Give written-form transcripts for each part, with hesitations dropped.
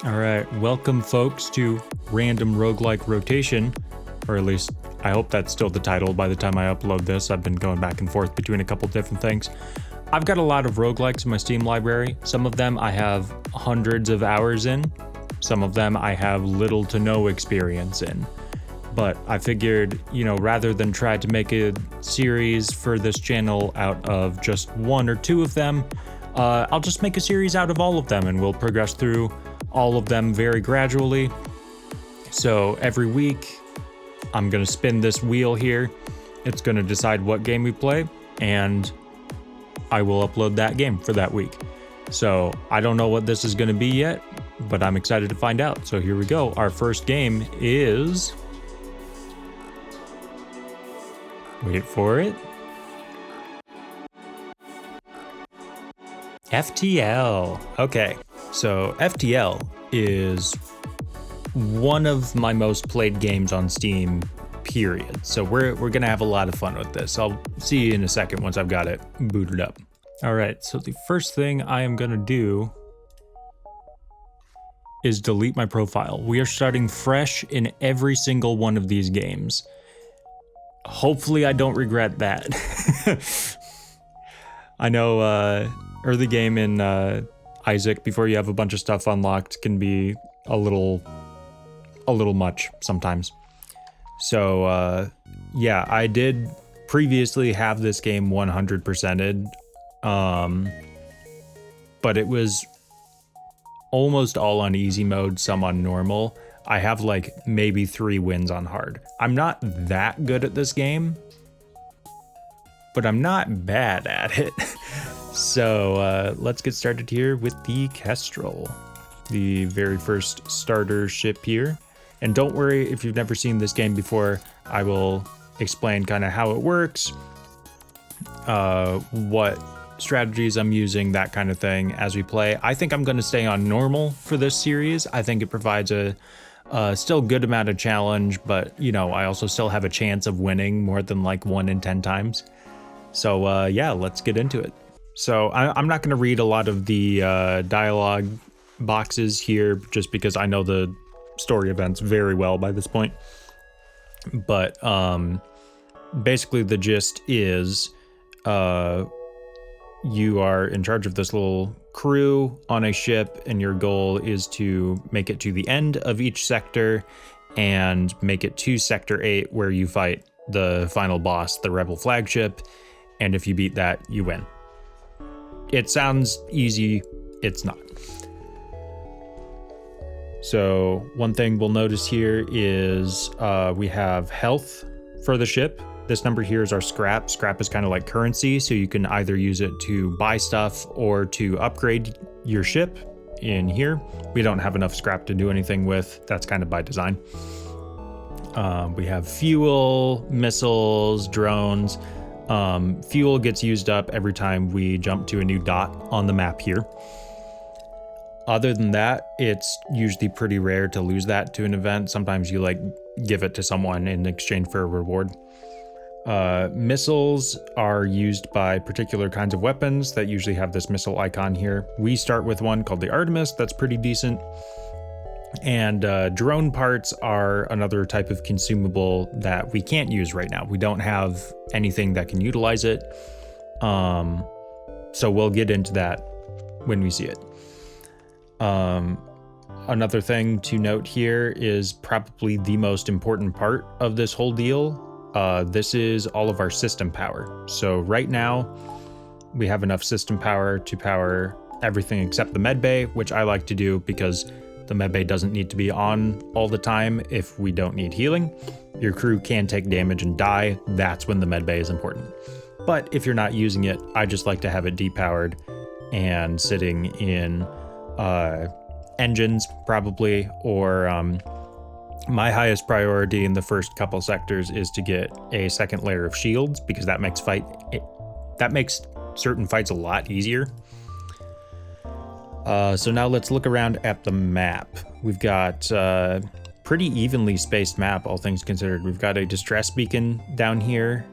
All right, welcome folks to Random Roguelike Rotation, or at least I hope that's still the title by the time I upload this. I've been going back and forth between a couple different things. I've got a lot of roguelikes in my Steam library. Some of them I have hundreds of hours in. Some of them I have little to no experience in. But I figured, rather than try to make a series for this channel out of just one or two of them, I'll just make a series out of all of them and we'll progress through all of them very gradually. So every week, I'm gonna spin this wheel here. It's gonna decide what game we play, and I will upload that game for that week. So I don't know what this is gonna be yet, but I'm excited to find out. So here we go. Our first game is... Wait for it. FTL. Okay, so FTL is one of my most played games on Steam, period. So we're gonna have a lot of fun with this. I'll see you in a second once I've got it booted up. All right, so the first thing I am gonna do is delete my profile. We are starting fresh in every single one of these games. Hopefully I don't regret that. I know early game in Isaac, before you have a bunch of stuff unlocked, can be a little much sometimes. So yeah, I did previously have this game 100%ed, but it was almost all on easy mode, some on normal. I have like maybe 3 wins on hard. I'm not that good at this game, but I'm not bad at it. So let's get started here with the Kestrel, the very first starter ship here. And don't worry if you've never seen this game before, I will explain kind of how it works, what strategies I'm using, that kind of thing as we play. I think I'm going to stay on normal for this series. I think it provides a still good amount of challenge, but I also still have a chance of winning more than like 1 in 10 times. So yeah, let's get into it. So I'm not going to read a lot of the dialogue boxes here just because I know the story events very well by this point. But basically the gist is you are in charge of this little crew on a ship, and your goal is to make it to the end of each sector and make it to Sector 8, where you fight the final boss, the Rebel flagship, and if you beat that, you win. It sounds easy, it's not. So one thing we'll notice here is we have health for the ship. This number here is our scrap. Scrap is kind of like currency, so you can either use it to buy stuff or to upgrade your ship in here. We don't have enough scrap to do anything with. That's kind of by design. We have fuel, missiles, drones. Fuel gets used up every time we jump to a new dot on the map here. Other than that, it's usually pretty rare to lose that to an event. Sometimes you give it to someone in exchange for a reward. Missiles are used by particular kinds of weapons that usually have this missile icon here. We start with one called the Artemis, that's pretty decent. And drone parts are another type of consumable that we can't use right now. We don't have anything that can utilize it. So we'll get into that when we see it. Another thing to note here is probably the most important part of this whole deal. This is all of our system power. So right now we have enough system power to power everything except the medbay, which I like to do because the medbay doesn't need to be on all the time if we don't need healing. Your crew can take damage and die. That's when the medbay is important. But if you're not using it, I just like to have it depowered and sitting in engines probably, or my highest priority in the first couple sectors is to get a second layer of shields, because that makes certain fights a lot easier. So now let's look around at the map. We've got pretty evenly spaced map, all things considered. We've got a distress beacon down here.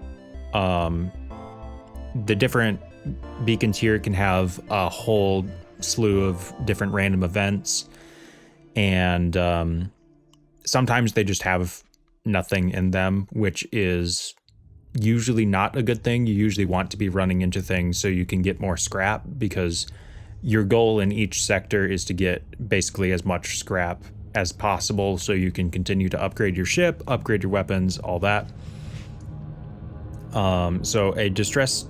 The different beacons here can have a whole slew of different random events. And sometimes they just have nothing in them, which is usually not a good thing. You usually want to be running into things so you can get more scrap, because your goal in each sector is to get basically as much scrap as possible so you can continue to upgrade your ship, upgrade your weapons, all that. So a distress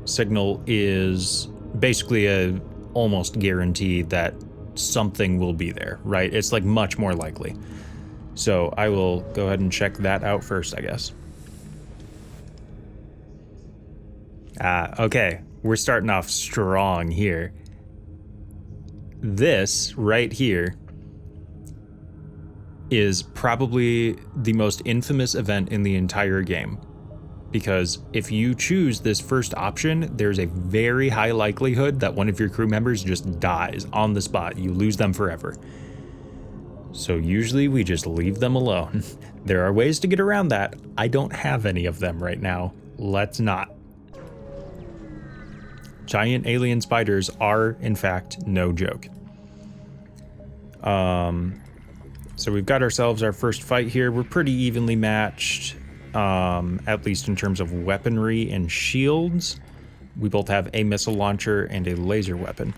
signal is basically a almost guarantee that something will be there, right? It's like much more likely. So I will go ahead and check that out first, I guess. Okay, we're starting off strong here. This right here is probably the most infamous event in the entire game, because if you choose this first option, there's a very high likelihood that one of your crew members just dies on the spot. You lose them forever. So usually we just leave them alone. There are ways to get around that. I don't have any of them right now. Let's not. Giant alien spiders are, in fact, no joke. So we've got ourselves our first fight here. We're pretty evenly matched, at least in terms of weaponry and shields. We both have a missile launcher and a laser weapon.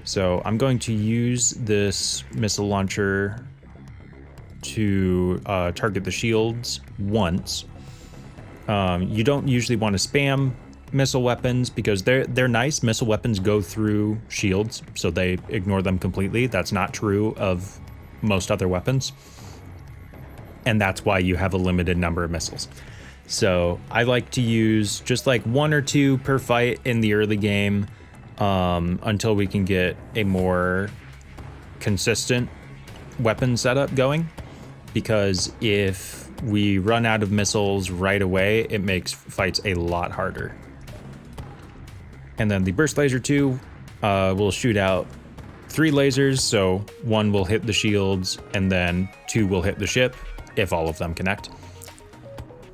So I'm going to use this missile launcher to target the shields once. You don't usually want to spam missile weapons because they're nice. Missile weapons go through shields, so they ignore them completely. That's not true of most other weapons, and that's why you have a limited number of missiles. So I like to use just like 1 or 2 per fight in the early game, until we can get a more consistent weapon setup going, because if we run out of missiles right away, it makes fights a lot harder. And then the burst laser 2 will shoot out 3 lasers, so 1 will hit the shields and then 2 will hit the ship if all of them connect.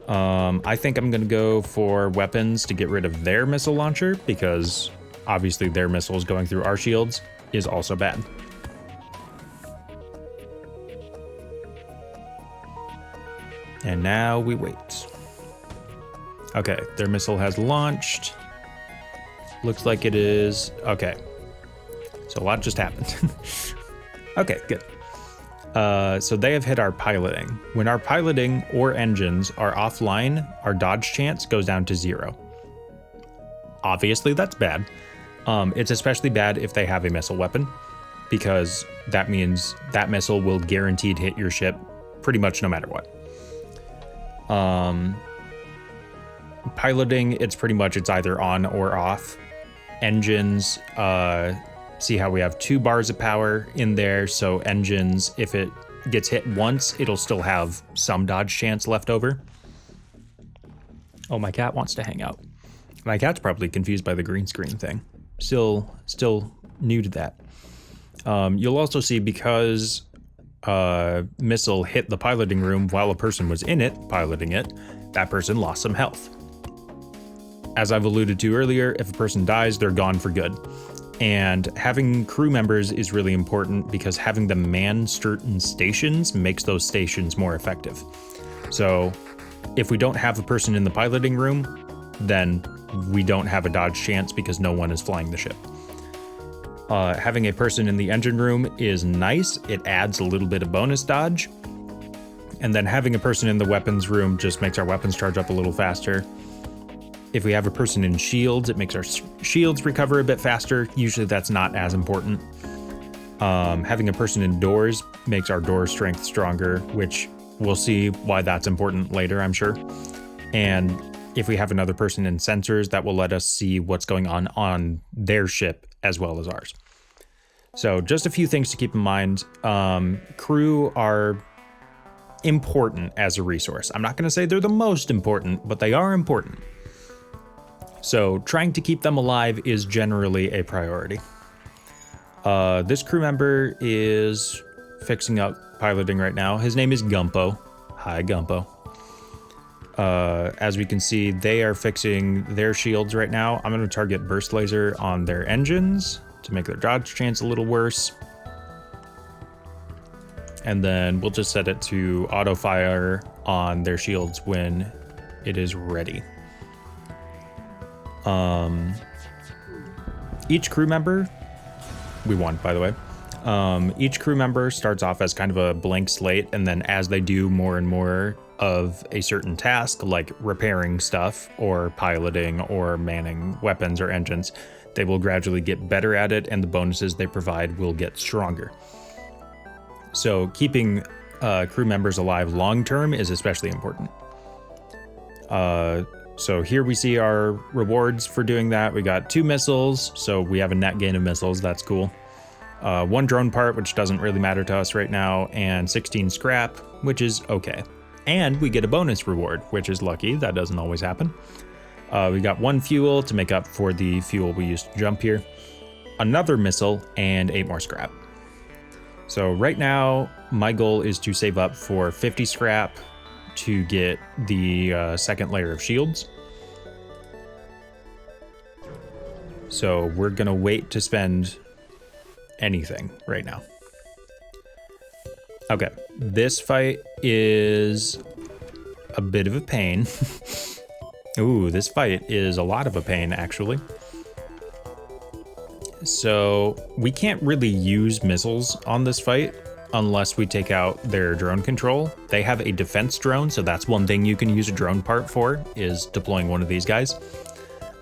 I think I'm gonna go for weapons to get rid of their missile launcher, because obviously their missiles going through our shields is also bad. And now we wait. Okay, their missile has launched. Looks like it is, okay. So a lot just happened. Okay, good. So they have hit our piloting. When our piloting or engines are offline, our dodge chance goes down to 0. Obviously, that's bad. It's especially bad if they have a missile weapon, because that means that missile will guaranteed hit your ship pretty much no matter what. Piloting, it's pretty much it's either on or off. Engines, see how we have 2 bars of power in there, so engines, if it gets hit once, it'll still have some dodge chance left over. Oh, my cat wants to hang out. My cat's probably confused by the green screen thing. Still new to that. You'll also see, because missile hit the piloting room while a person was in it, piloting it, that person lost some health. As I've alluded to earlier, if a person dies, they're gone for good. And having crew members is really important, because having them man certain stations makes those stations more effective. So if we don't have a person in the piloting room, then we don't have a dodge chance because no one is flying the ship. Having a person in the engine room is nice. It adds a little bit of bonus dodge. And then having a person in the weapons room just makes our weapons charge up a little faster. If we have a person in shields, it makes our shields recover a bit faster. Usually that's not as important. Having a person in doors makes our door strength stronger, which we'll see why that's important later, I'm sure. And if we have another person in sensors, that will let us see what's going on their ship as well as ours. So just a few things to keep in mind. Crew are important as a resource. I'm not going to say they're the most important, but they are important. So trying to keep them alive is generally a priority. This crew member is fixing up piloting right now. His name is Gumpo. Hi, Gumpo. As we can see, they are fixing their shields right now. I'm going to target burst laser on their engines to make their dodge chance a little worse. And then we'll just set it to auto fire on their shields when it is ready. Each crew member, we won, by the way. Each crew member starts off as kind of a blank slate, and then as they do more and more of a certain task, like repairing stuff or piloting or manning weapons or engines, they will gradually get better at it, and the bonuses they provide will get stronger. So keeping crew members alive long term is especially important. So here we see our rewards for doing that. We got 2 missiles, so we have a net gain of missiles. That's cool. 1 drone part, which doesn't really matter to us right now, and 16 scrap, which is okay. And we get a bonus reward, which is lucky. That doesn't always happen. We got 1 fuel to make up for the fuel we used to jump here, another missile, and 8 more scrap. So right now, my goal is to save up for 50 scrap to get the second layer of shields. So we're gonna wait to spend anything right now. Okay, this fight is a bit of a pain. Ooh, this fight is a lot of a pain, actually. So we can't really use missiles on this fight unless we take out their drone control. They have a defense drone, so that's one thing you can use a drone part for, is deploying one of these guys.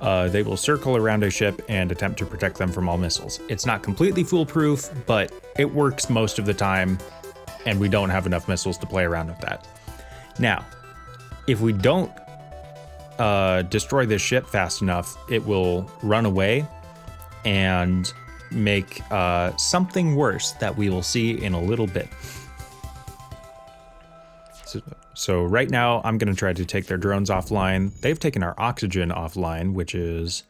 They will circle around a ship and attempt to protect them from all missiles. It's not completely foolproof, but it works most of the time, and we don't have enough missiles to play around with that. Now, if we don't destroy this ship fast enough, it will run away and make something worse that we will see in a little bit. So right now, I'm going to try to take their drones offline. They've taken our oxygen offline, which is...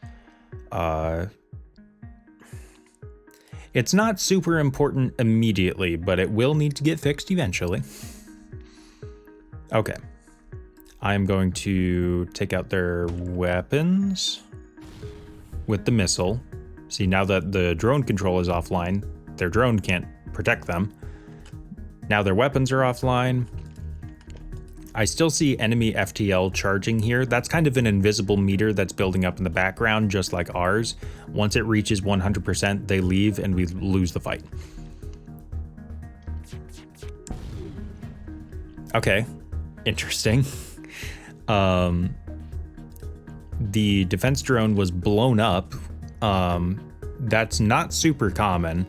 it's not super important immediately, but it will need to get fixed eventually. Okay. I'm going to take out their weapons with the missile. See, now that the drone control is offline, their drone can't protect them. Now their weapons are offline. I still see enemy FTL charging here. That's kind of an invisible meter that's building up in the background, just like ours. Once it reaches 100%, they leave and we lose the fight. Okay, interesting. The defense drone was blown up. That's not super common.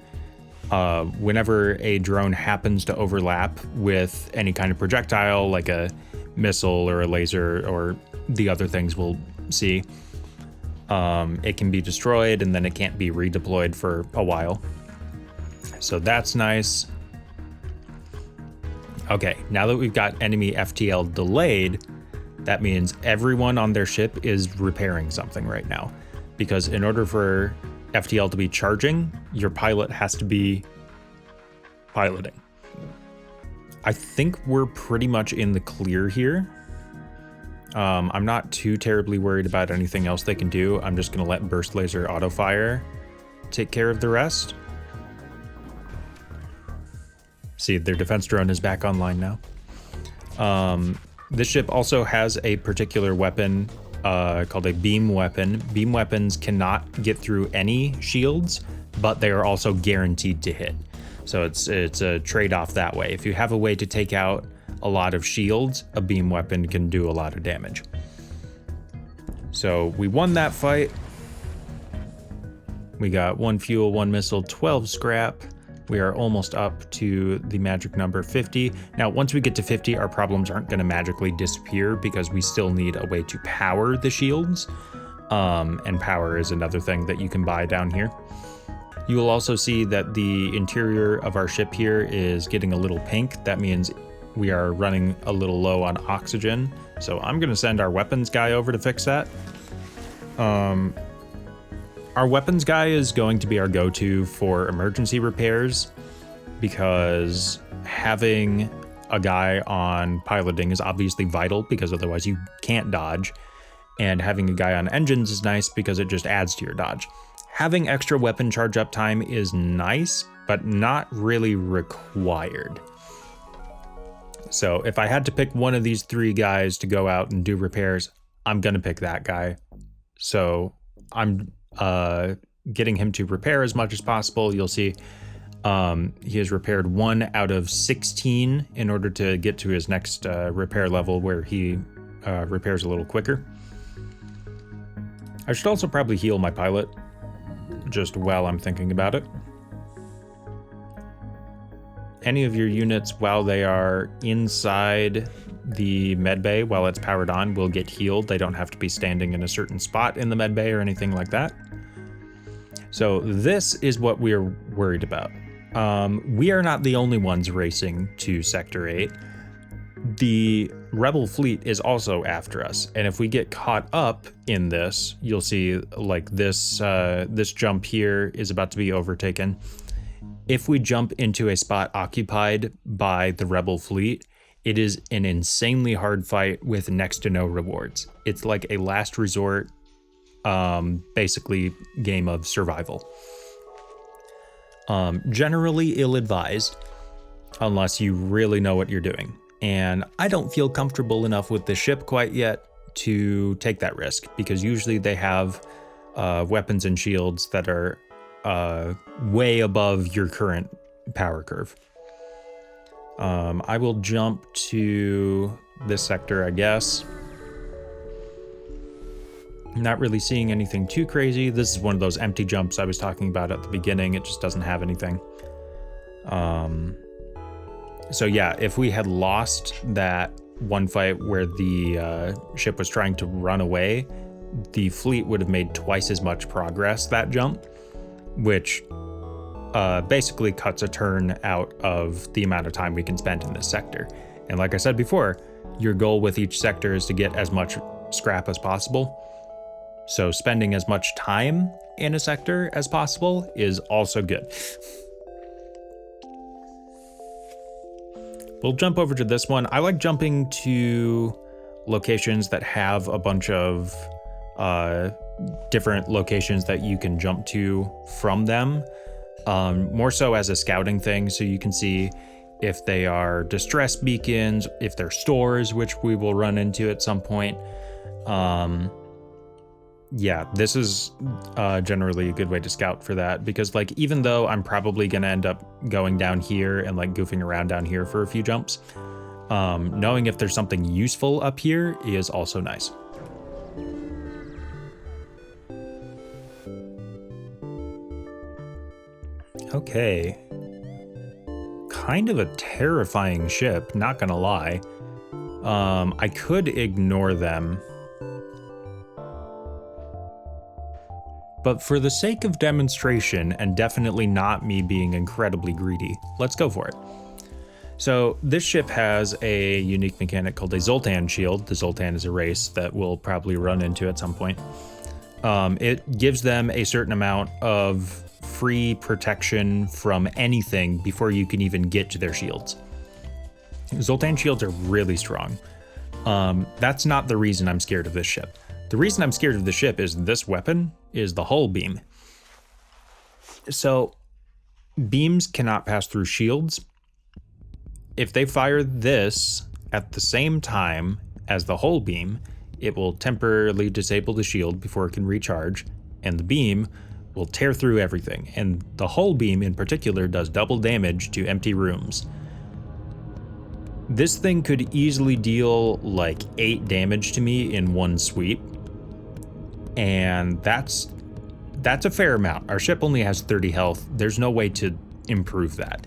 Whenever a drone happens to overlap with any kind of projectile, like a missile or a laser or the other things we'll see, it can be destroyed and then it can't be redeployed for a while. So that's nice. Okay, now that we've got enemy FTL delayed, that means everyone on their ship is repairing something right now. Because in order for FTL to be charging, your pilot has to be piloting. I think we're pretty much in the clear here. I'm not too terribly worried about anything else they can do. I'm just gonna let burst laser auto fire take care of the rest. See, their defense drone is back online now. This ship also has a particular weapon called a beam weapon. Beam weapons cannot get through any shields, but they are also guaranteed to hit. So it's a trade-off that way. If you have a way to take out a lot of shields, a beam weapon can do a lot of damage. So we won that fight. We got 1 fuel, 1 missile, 12 scrap. We are almost up to the magic number 50. Now, once we get to 50, our problems aren't going to magically disappear because we still need a way to power the shields. And power is another thing that you can buy down here. You will also see that the interior of our ship here is getting a little pink. That means we are running a little low on oxygen. So I'm going to send our weapons guy over to fix that. Our weapons guy is going to be our go-to for emergency repairs because having a guy on piloting is obviously vital because otherwise you can't dodge. And having a guy on engines is nice because it just adds to your dodge. Having extra weapon charge up time is nice, but not really required. So if I had to pick one of these 3 guys to go out and do repairs, I'm gonna pick that guy. So I'm getting him to repair as much as possible. You'll see he has repaired 1 out of 16 in order to get to his next repair level where he repairs a little quicker. I should also probably heal my pilot just while I'm thinking about it. Any of your units, while they are inside the med bay, while it's powered on, will get healed. They don't have to be standing in a certain spot in the med bay or anything like that. So this is what we're worried about. We are not the only ones racing to Sector 8. The Rebel fleet is also after us, and if we get caught up in this, you'll see like this jump here is about to be overtaken. If we jump into a spot occupied by the Rebel fleet, it is an insanely hard fight with next to no rewards. It's like a last resort, basically game of survival. Generally ill-advised, unless you really know what you're doing. And I don't feel comfortable enough with the ship quite yet to take that risk, because usually they have weapons and shields that are way above your current power curve. I will jump to this sector, I guess. Not really seeing anything too crazy. This is one of those empty jumps I was talking about at the beginning. It just doesn't have anything. So yeah, if we had lost that one fight where the ship was trying to run away, the fleet would have made twice as much progress that jump, which basically cuts a turn out of the amount of time we can spend in this sector. And like I said before, your goal with each sector is to get as much scrap as possible. So spending as much time in a sector as possible is also good. We'll jump over to this one. I like jumping to locations that have a bunch of different locations that you can jump to from them. More so as a scouting thing, so you can see if they are distress beacons, if they're stores, which we will run into at some point. Yeah, this is generally a good way to scout for that, because like even though I'm probably gonna end up going down here and like goofing around down here for a few jumps, knowing if there's something useful up here is also nice. Okay. Kind of a terrifying ship, not gonna lie. I could ignore them. But for the sake of demonstration, and definitely not me being incredibly greedy, let's go for it. So this ship has a unique mechanic called a Zoltan shield. The Zoltan is a race that we'll probably run into at some point. It gives them a certain amount of free protection from anything before you can even get to their shields. Zoltan shields are really strong. That's not the reason I'm scared of this ship. The reason I'm scared of the ship is this weapon is the hull beam. So beams cannot pass through shields. If they fire this at the same time as the hull beam, it will temporarily disable the shield before it can recharge, and the beam will tear through everything. And the hull beam in particular does double damage to empty rooms. This thing could easily deal like 8 damage to me in one sweep. And that's a fair amount. Our ship only has 30 health. There's no way to improve that.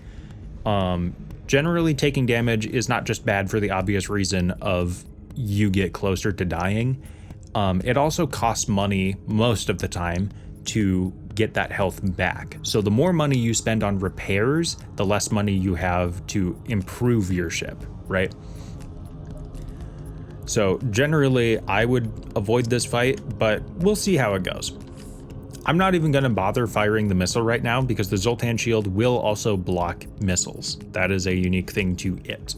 Generally, taking damage is not just bad for the obvious reason of you get closer to dying. It also costs money most of the time to get that health back. So the more money you spend on repairs, the less money you have to improve your ship, right? So generally, I would avoid this fight, but we'll see how it goes. I'm not even going to bother firing the missile right now because the Zoltan shield will also block missiles. That is a unique thing to it.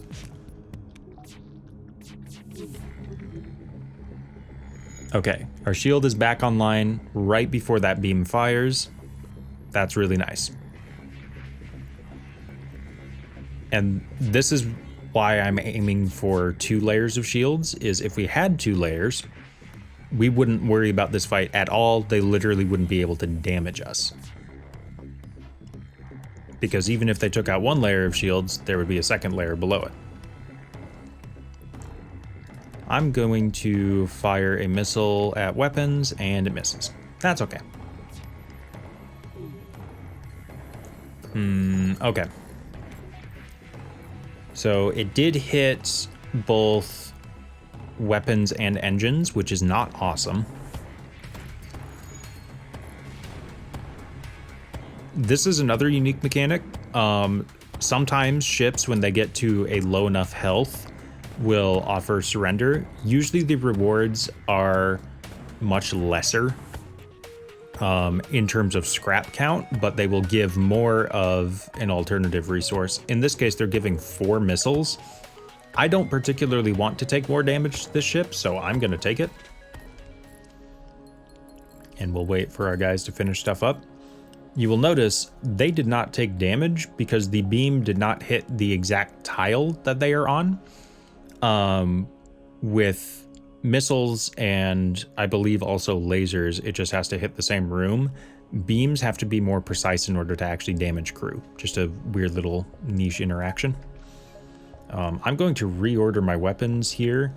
Okay, our shield is back online right before that beam fires. That's really nice. And this is why I'm aiming for 2 layers of shields, is if we had 2 layers, we wouldn't worry about this fight at all. They literally wouldn't be able to damage us. Because even if they took out 1 layer of shields, there would be a 2nd layer below it. I'm going to fire a missile at weapons, and it misses. That's okay. Okay. So it did hit both weapons and engines, which is not awesome. This is another unique mechanic. Sometimes ships, when they get to a low enough health, will offer surrender. Usually the rewards are much lesser in terms of scrap count, but they will give more of an alternative resource. In this case, they're giving 4 missiles. I don't particularly want to take more damage to this ship, so I'm going to take it. And we'll wait for our guys to finish stuff up. You will notice they did not take damage because the beam did not hit the exact tile that they are on. With missiles and I believe also lasers, it just has to hit the same room. Beams have to be more precise in order to actually damage crew. Just a weird little niche interaction. I'm going to reorder my weapons here.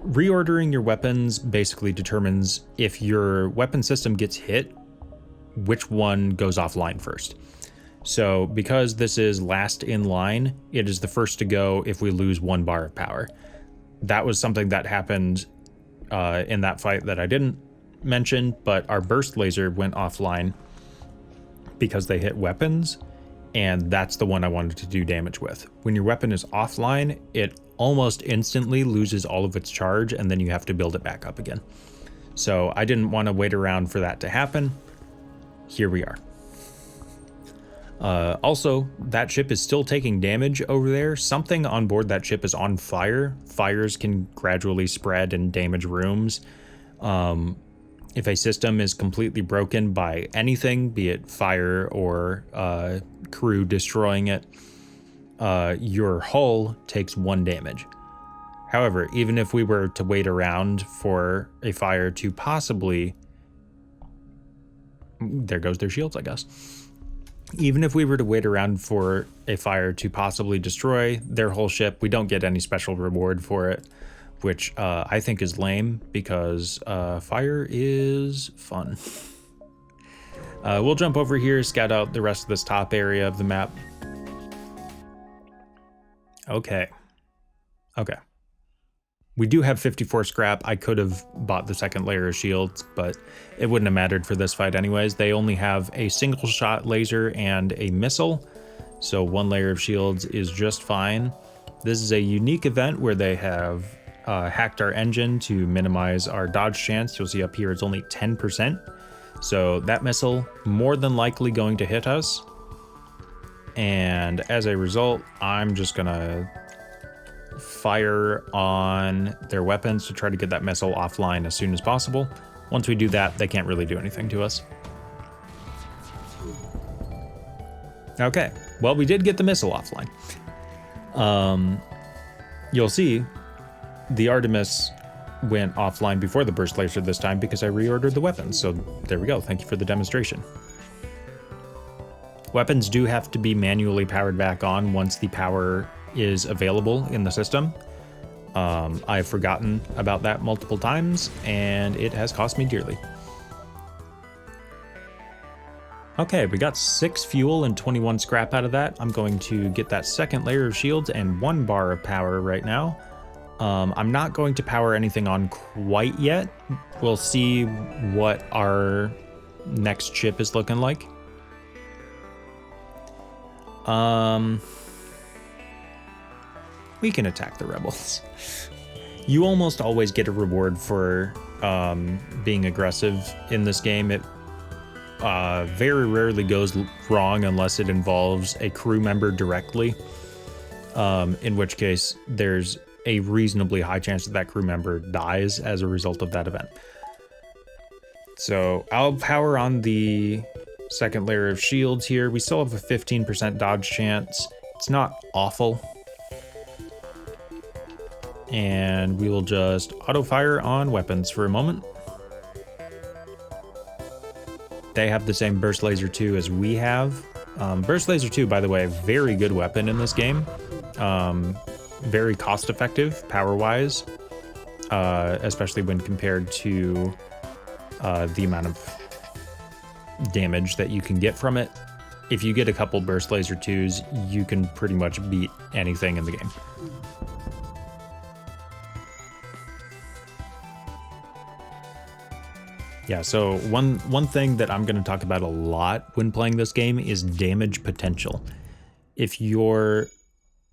Reordering your weapons basically determines if your weapon system gets hit, which one goes offline first. So because this is last in line, it is the first to go if we lose 1 bar of power. That was something that happened in that fight that I didn't mention, but our burst laser went offline because they hit weapons, and that's the one I wanted to do damage with. When your weapon is offline, it almost instantly loses all of its charge, and then you have to build it back up again. So I didn't want to wait around for that to happen. Here we are. Also, that ship is still taking damage over there. Something on board that ship is on fire. Fires can gradually spread and damage rooms. If a system is completely broken by anything, be it fire or crew destroying it, your hull takes 1 damage. However, even if we were to wait around for a fire to possibly... There goes their shields, I guess. Even if we were to wait around for a fire to possibly destroy their whole ship, we don't get any special reward for it, which I think is lame because fire is fun. We'll jump over here, scout out the rest of this top area of the map. Okay. We do have 54 scrap. I could have bought the 2nd layer of shields, but it wouldn't have mattered for this fight anyways. They only have a single shot laser and a missile, so 1 layer of shields is just fine. This is a unique event where they have hacked our engine to minimize our dodge chance. You'll see up here it's only 10%. So that missile more than likely going to hit us. And as a result, I'm just gonna fire on their weapons to try to get that missile offline as soon as possible. Once we do that, they can't really do anything to us. Okay, well, we did get the missile offline. You'll see the Artemis went offline before the burst laser this time because I reordered the weapons. So there we go. Thank you for the demonstration. Weapons do have to be manually powered back on once the power is available in the system. I've forgotten about that multiple times, and it has cost me dearly. Okay, we got 6 fuel and 21 scrap out of that. I'm going to get that 2nd layer of shields and 1 bar of power right now. I'm not going to power anything on quite yet. We'll see what our next ship is looking like. We can attack the rebels. You almost always get a reward for being aggressive in this game. It very rarely goes wrong unless it involves a crew member directly, in which case there's a reasonably high chance that crew member dies as a result of that event. So I'll power on the Second layer of shields here. We still have a 15% dodge chance. It's not awful. And we will just auto fire on weapons for a moment. They have the same Burst Laser 2 as we have. Burst Laser 2, by the way, very good weapon in this game. Very cost effective power-wise, especially when compared to the amount of damage that you can get from it. If you get a couple Burst Laser 2s, you can pretty much beat anything in the game. Yeah, so one thing that I'm going to talk about a lot when playing this game is damage potential. If your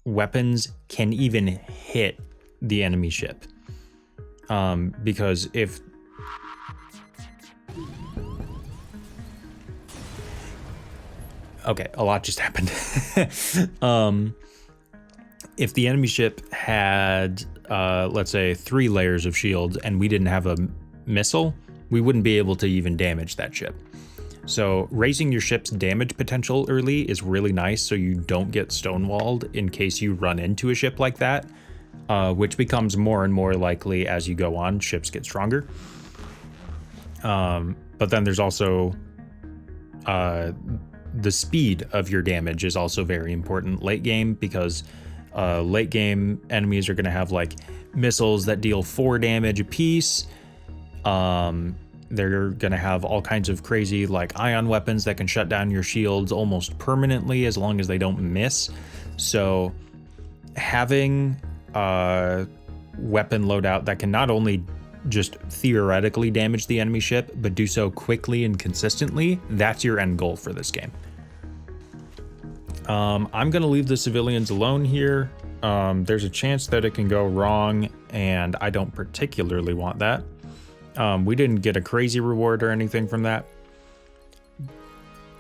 weapons can even hit the enemy ship. Because if... Okay, a lot just happened. If the enemy ship had, let's say, 3 layers of shields and we didn't have a missile, we wouldn't be able to even damage that ship. So raising your ship's damage potential early is really nice so you don't get stonewalled in case you run into a ship like that, which becomes more and more likely as you go on. Ships get stronger. But then there's also the speed of your damage is also very important late game, because late game enemies are going to have like missiles that deal 4 damage a piece. They're gonna have all kinds of crazy like ion weapons that can shut down your shields almost permanently as long as they don't miss. So having a weapon loadout that can not only just theoretically damage the enemy ship, but do so quickly and consistently, that's your end goal for this game. I'm gonna leave the civilians alone here. There's a chance that it can go wrong, and I don't particularly want that. We didn't get a crazy reward or anything from that.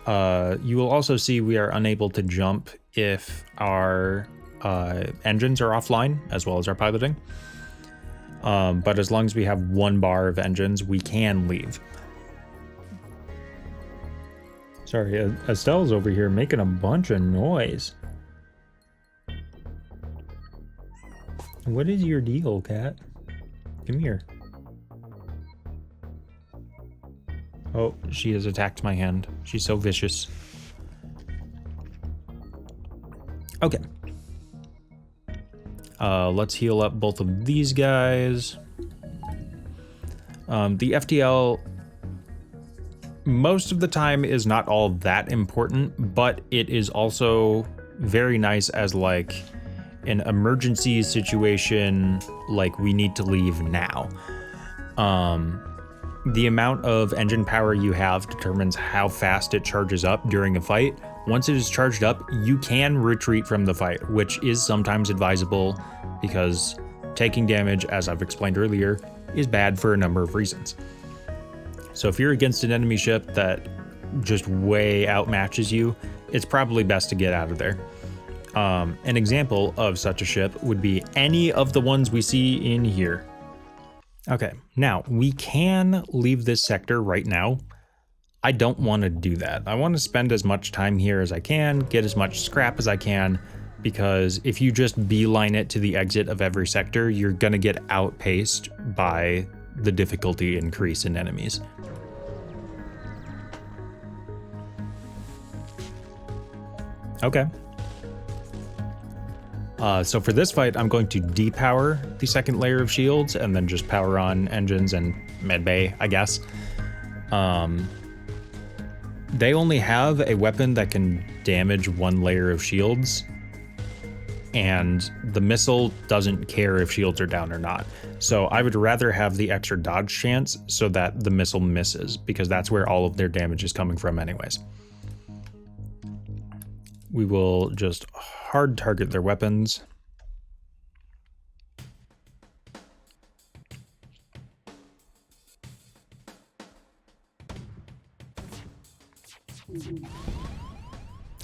You will also see we are unable to jump if our engines are offline, as well as our piloting. But as long as we have 1 bar of engines, we can leave. Sorry, Estelle's over here making a bunch of noise. What is your deal, cat? Come here. Oh, she has attacked my hand. She's so vicious. Okay. Let's heal up both of these guys. The FTL, most of the time, is not all that important, but it is also very nice as like an emergency situation, like we need to leave now. The amount of engine power you have determines how fast it charges up during a fight. Once it is charged up, you can retreat from the fight, which is sometimes advisable because taking damage, as I've explained earlier, is bad for a number of reasons. So if you're against an enemy ship that just way outmatches you, it's probably best to get out of there. An example of such a ship would be any of the ones we see in here. Okay, now we can leave this sector right now. I don't want to do that. I want to spend as much time here as I can, get as much scrap as I can, because if you just beeline it to the exit of every sector, you're gonna get outpaced by the difficulty increase in enemies. Okay. So for this fight, I'm going to depower the second layer of shields and then just power on engines and medbay, I guess. They only have a weapon that can damage 1 layer of shields, and the missile doesn't care if shields are down or not. So I would rather have the extra dodge chance so that the missile misses, because that's where all of their damage is coming from anyways. We will just hard target their weapons.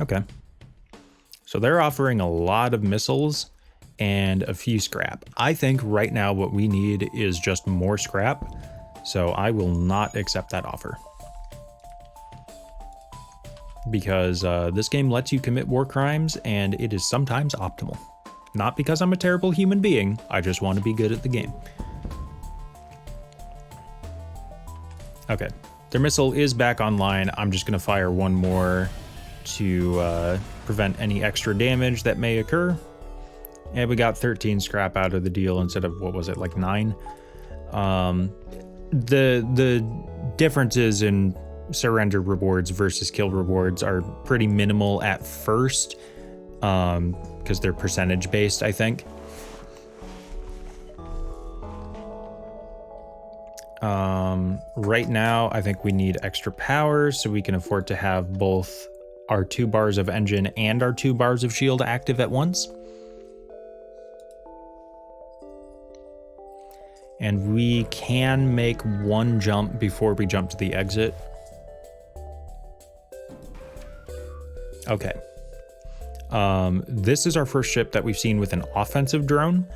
Okay. So they're offering a lot of missiles and a few scrap. I think right now what we need is just more scrap, so I will not accept that offer. because this game lets you commit war crimes, and it is sometimes optimal. Not because I'm a terrible human being, I just want to be good at the game. Okay, their missile is back online. I'm just going to fire one more to prevent any extra damage that may occur. And we got 13 scrap out of the deal instead of, what was it, like 9? The differences in surrender rewards versus kill rewards are pretty minimal at first, because they're percentage based, I think. Right now, I think we need extra power so we can afford to have both our 2 bars of engine and our 2 bars of shield active at once. And we can make 1 jump before we jump to the exit. Okay. This is our first ship that we've seen with an offensive drone.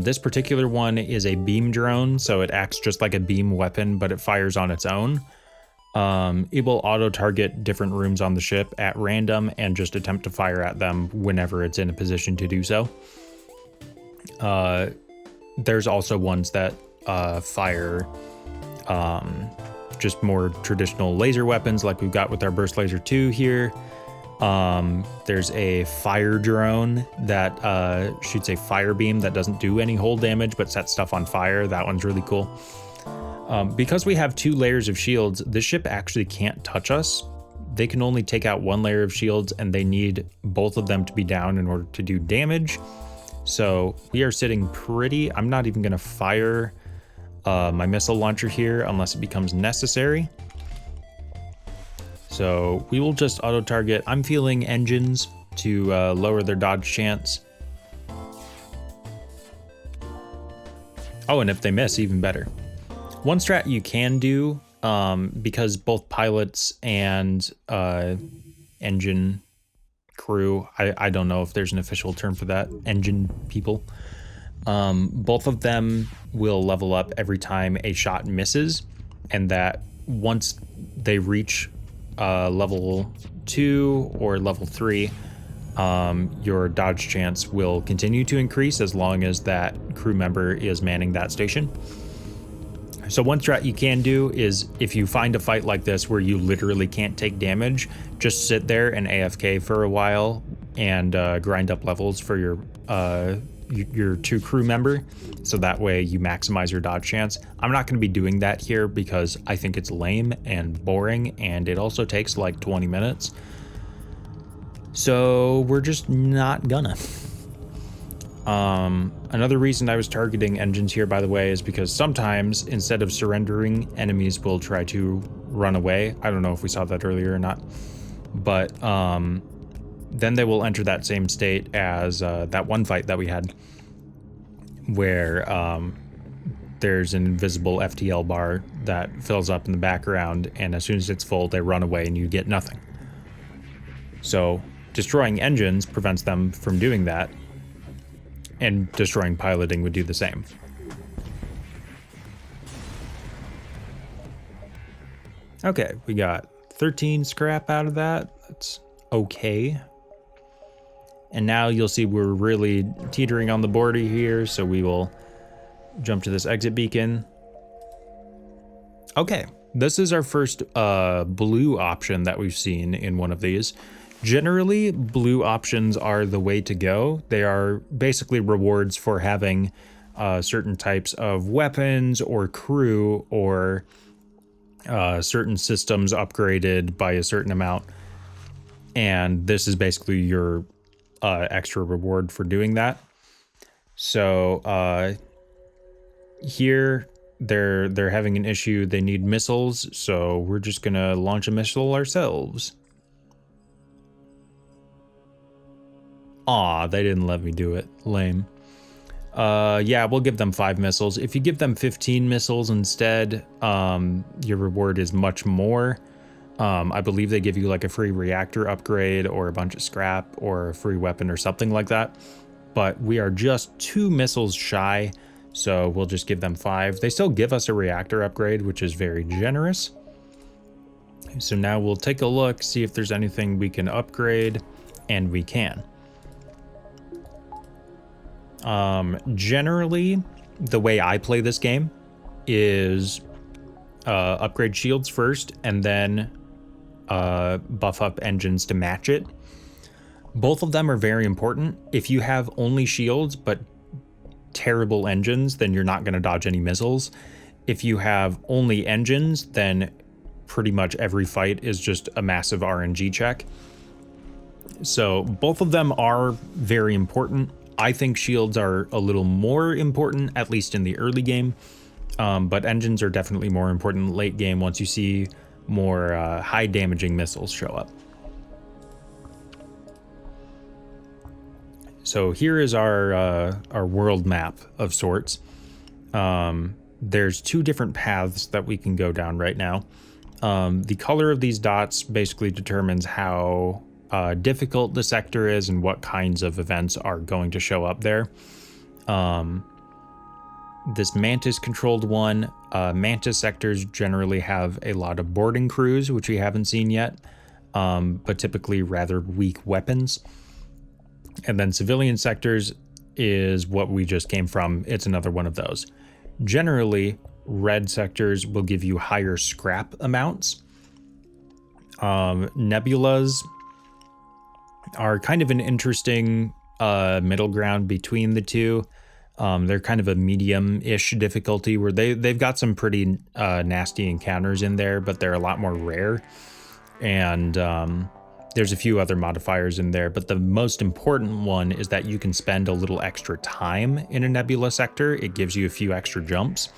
This particular one is a beam drone, so it acts just like a beam weapon, but it fires on its own. It will auto-target different rooms on the ship at random and just attempt to fire at them whenever it's in a position to do so. There's also ones that fire just more traditional laser weapons like we've got with our Burst Laser 2 here. There's a fire drone that shoots a fire beam that doesn't do any hull damage but sets stuff on fire. That one's really cool. Because we have 2 layers of shields, this ship actually can't touch us. They can only take out 1 layer of shields, and they need both of them to be down in order to do damage. So we are sitting pretty. I'm not even going to fire my missile launcher here unless it becomes necessary. So we will just auto target. I'm feeling engines to lower their dodge chance. Oh, and if they miss, even better. One strat you can do, because both pilots and engine crew, I don't know if there's an official term for that, engine people, both of them will level up every time a shot misses, and that once they reach level 2 or level 3, your dodge chance will continue to increase as long as that crew member is manning that station. So one strat you can do is, if you find a fight like this where you literally can't take damage, just sit there and AFK for a while and grind up levels for your 2 crew member, so that way you maximize your dodge chance. I'm not going to be doing that here because I think it's lame and boring, and it also takes like 20 minutes. So we're just not gonna. Another reason I was targeting engines here, by the way, is because sometimes instead of surrendering, enemies will try to run away. I don't know if we saw that earlier or not, but then they will enter that same state as that one fight that we had where there's an invisible FTL bar that fills up in the background, and as soon as it's full, they run away and you get nothing. So destroying engines prevents them from doing that, and destroying piloting would do the same. Okay, we got 13 scrap out of that. That's okay. And now you'll see we're really teetering on the border here, so we will jump to this exit beacon. Okay, this is our first blue option that we've seen in one of these. Generally, blue options are the way to go. They are basically rewards for having certain types of weapons or crew or certain systems upgraded by a certain amount. And this is basically your extra reward for doing that. So here they're having an issue. They need missiles, so we're just gonna launch a missile ourselves. Aw, they didn't let me do it. Lame. Yeah, we'll give them 5 missiles. If you give them 15 missiles instead, your reward is much more. I believe they give you like a free reactor upgrade or a bunch of scrap or a free weapon or something like that. But we are just 2 missiles shy, so we'll just give them 5. They still give us a reactor upgrade, which is very generous. So now we'll take a look, see if there's anything we can upgrade, and we can. Generally, the way I play this game is upgrade shields first, and then buff up engines to match it. Both of them are very important. If you have only shields but terrible engines, then you're not going to dodge any missiles. If you have only engines, then pretty much every fight is just a massive RNG check. So both of them are very important. I think shields are a little more important, at least in the early game, but engines are definitely more important late game once you see more high damaging missiles show up. So here is our world map of sorts. There's two different paths that we can go down right now. The color of these dots basically determines how difficult the sector is and what kinds of events are going to show up there. This Mantis controlled one, Mantis sectors generally have a lot of boarding crews, which we haven't seen yet, but typically rather weak weapons. And then civilian sectors is what we just came from. It's another one of those. Generally, red sectors will give you higher scrap amounts. Nebulas are kind of an interesting middle ground between the two. They're kind of a medium-ish difficulty where they've got some pretty nasty encounters in there, but they're a lot more rare. And there's a few other modifiers in there, but the most important one is that you can spend a little extra time in a nebula sector. It gives you a few extra jumps.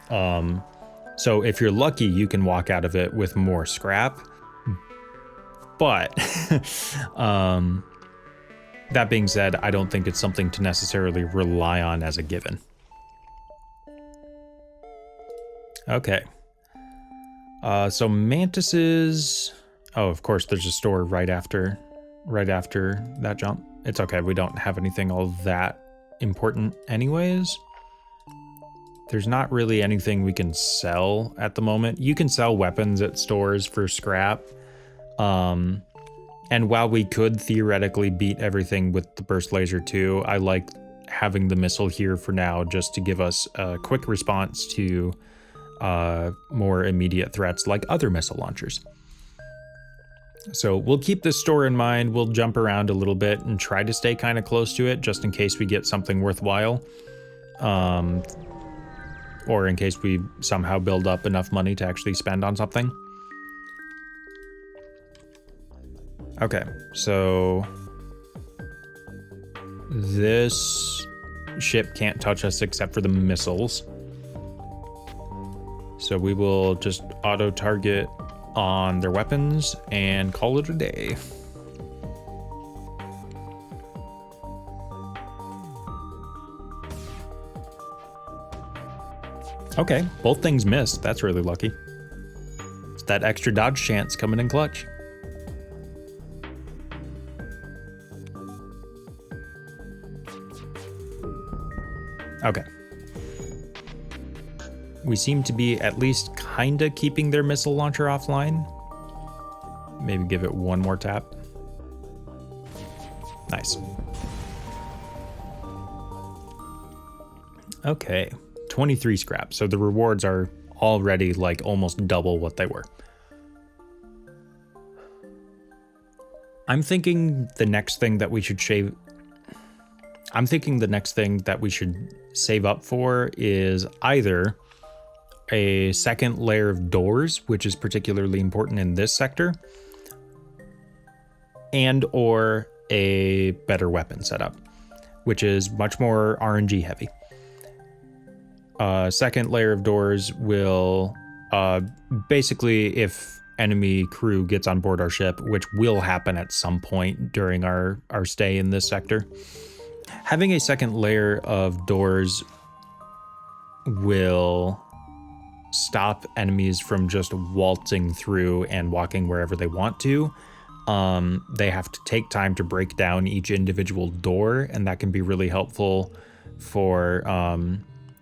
So if you're lucky, you can walk out of it with more scrap. But that being said, I don't think it's something to necessarily rely on as a given. Okay. So mantises. Oh, of course, there's a store right after that jump. It's okay. We don't have anything all that important anyways. There's not really anything we can sell at the moment. You can sell weapons at stores for scrap. And while we could theoretically beat everything with the burst laser too, I like having the missile here for now just to give us a quick response to more immediate threats like other missile launchers. So we'll keep this store in mind. We'll jump around a little bit and try to stay kind of close to it just in case we get something worthwhile. Or in case we somehow build up enough money to actually spend on something. Okay, so this ship can't touch us except for the missiles. So we will just auto-target on their weapons and call it a day. Okay, both things missed. That's really lucky. It's that extra dodge chance coming in clutch. Okay. We seem to be at least kinda keeping their missile launcher offline. Maybe give it one more tap. Nice. Okay, 23 scrap. So the rewards are already like almost double what they were. I'm thinking the next thing that we should save up for is either a second layer of doors, which is particularly important in this sector, and or a better weapon setup, which is much more RNG heavy. Second layer of doors will basically, if enemy crew gets on board our ship, which will happen at some point during our stay in this sector, having a second layer of doors will stop enemies from just waltzing through and walking wherever they want to. They have to take time to break down each individual door, and that can be really helpful for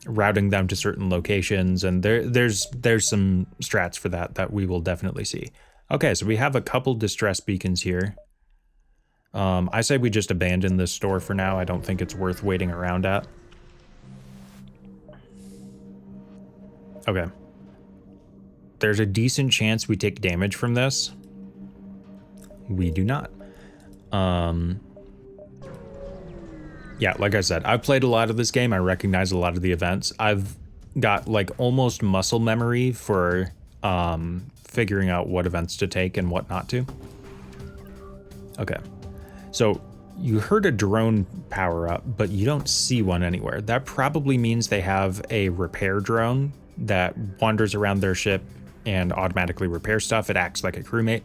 routing them to certain locations, and there's some strats for that we will definitely see. Okay, so we have a couple distress beacons here. I say we just abandon this store for now. I don't think it's worth waiting around at. Okay. There's a decent chance we take damage from this. We do not. Yeah, like I said, I've played a lot of this game. I recognize a lot of the events. I've got like almost muscle memory for figuring out what events to take and what not to. Okay, so you heard a drone power up, but you don't see one anywhere. That probably means they have a repair drone that wanders around their ship and automatically repairs stuff. It acts like a crewmate.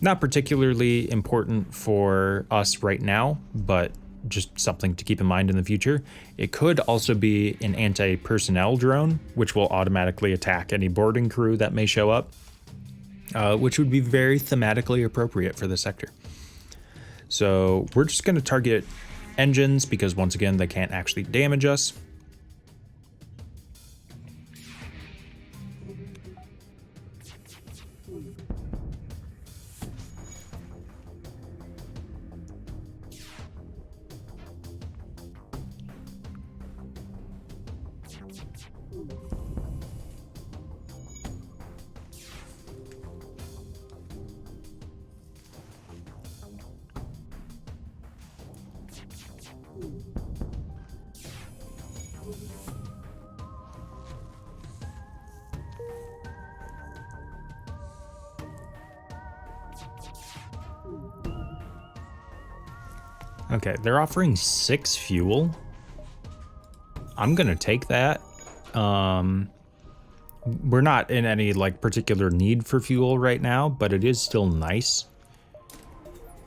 Not particularly important for us right now, but just something to keep in mind in the future. It could also be an anti-personnel drone, which will automatically attack any boarding crew that may show up, which would be very thematically appropriate for the sector. So we're just going to target engines because, once again, they can't actually damage us. Okay, they're offering 6 fuel. I'm gonna take that. We're not in any like particular need for fuel right now, but it is still nice.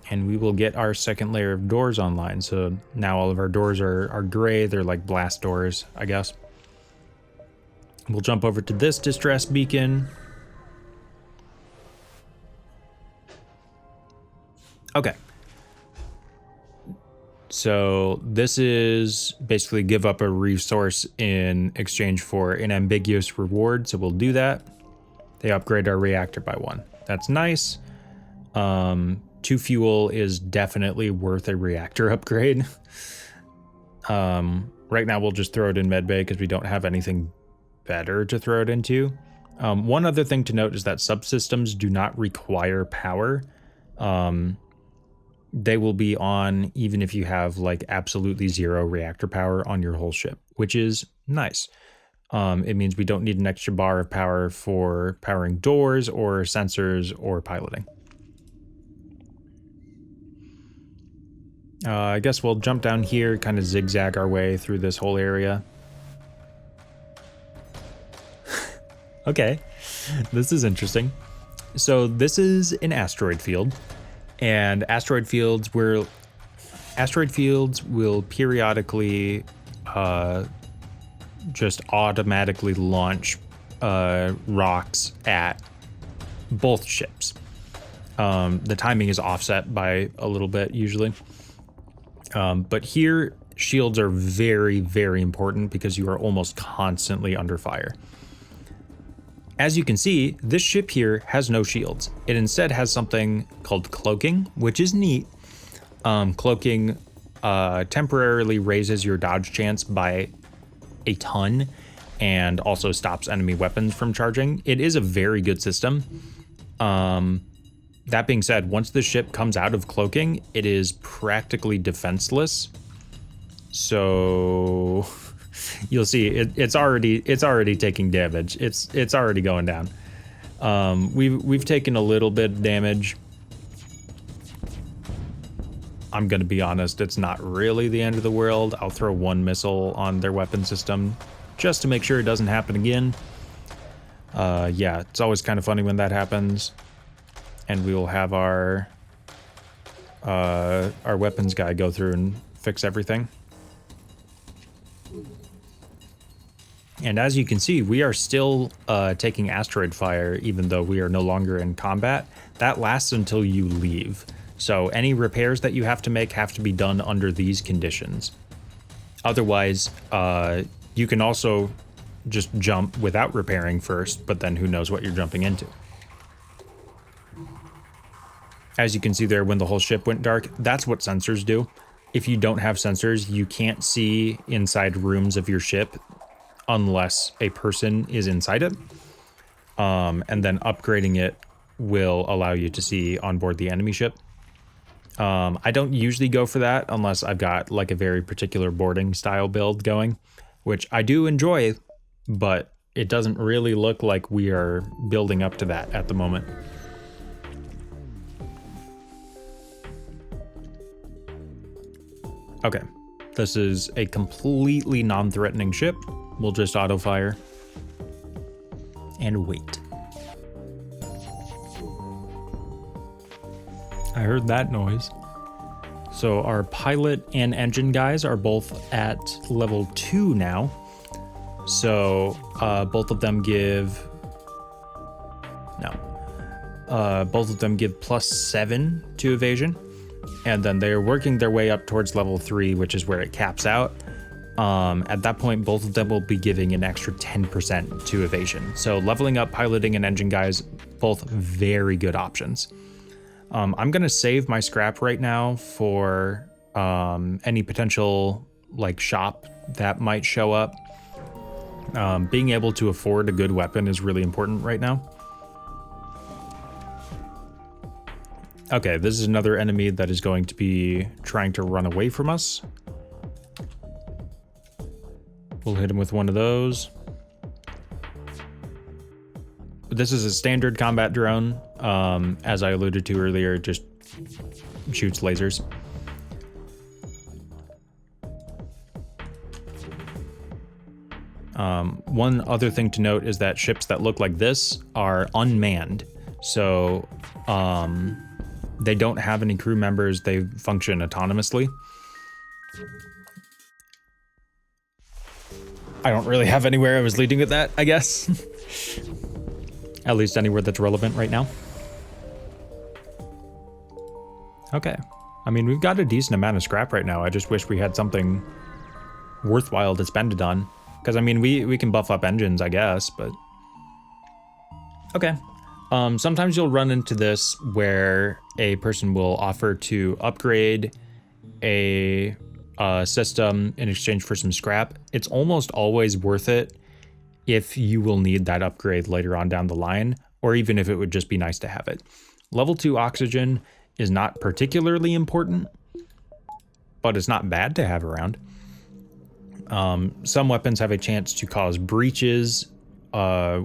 And we will get our second layer of doors online. So now all of our doors are gray. They're like blast doors, I guess. We'll jump over to this distress beacon. Okay. So this is basically give up a resource in exchange for an ambiguous reward. So we'll do that. They upgrade our reactor by 1. That's nice. 2 fuel is definitely worth a reactor upgrade. Right now we'll just throw it in medbay because we don't have anything better to throw it into. One other thing to note is that subsystems do not require power. They will be on even if you have like absolutely 0 reactor power on your whole ship, which is nice. It means we don't need an extra bar of power for powering doors or sensors or piloting. I guess we'll jump down here, kind of zigzag our way through this whole area. Okay, this is interesting. So this is an asteroid field. And asteroid fields will periodically just automatically launch rocks at both ships. The timing is offset by a little bit usually. But here, shields are very, very important because you are almost constantly under fire. As you can see, this ship here has no shields. It instead has something called cloaking, which is neat. Cloaking temporarily raises your dodge chance by a ton and also stops enemy weapons from charging. It is a very good system. That being said, once the ship comes out of cloaking, it is practically defenseless. So you'll see it's already taking damage. It's already going down. We've taken a little bit of damage. I'm gonna be honest, it's not really the end of the world. I'll throw 1 missile on their weapon system just to make sure it doesn't happen again. Yeah, it's always kind of funny when that happens. And we will have our weapons guy go through and fix everything. And as you can see, we are still taking asteroid fire, even though we are no longer in combat. That lasts until you leave. So any repairs that you have to make have to be done under these conditions. Otherwise, you can also just jump without repairing first, but then who knows what you're jumping into. As you can see there, when the whole ship went dark, that's what sensors do. If you don't have sensors, you can't see inside rooms of your ship unless a person is inside it. And then upgrading it will allow you to see on board the enemy ship. I don't usually go for that unless I've got like a very particular boarding style build going, which I do enjoy, but it doesn't really look like we are building up to that at the moment. Okay, this is a completely non-threatening ship. We'll just auto-fire and wait. I heard that noise. So our pilot and engine guys are both at level 2 now. So both of them give +7 to evasion. And then they're working their way up towards level 3, which is where it caps out. At that point, both of them will be giving an extra 10% to evasion. So leveling up piloting and engine guys, both very good options. I'm going to save my scrap right now for any potential like shop that might show up. Being able to afford a good weapon is really important right now. Okay, this is another enemy that is going to be trying to run away from us. We'll hit him with one of those. This is a standard combat drone. As I alluded to earlier, it just shoots lasers. One other thing to note is that ships that look like this are unmanned. So they don't have any crew members. They function autonomously. I don't really have anywhere I was leading with that, I guess. At least anywhere that's relevant right now. Okay. I mean, we've got a decent amount of scrap right now. I just wish we had something worthwhile to spend it on. Because, I mean, we can buff up engines, I guess, but... Okay. Sometimes you'll run into this where a person will offer to upgrade a system in exchange for some scrap. It's almost always worth it if you will need that upgrade later on down the line, or even if it would just be nice to have it. Level 2 oxygen is not particularly important, but it's not bad to have around. Some weapons have a chance to cause breaches,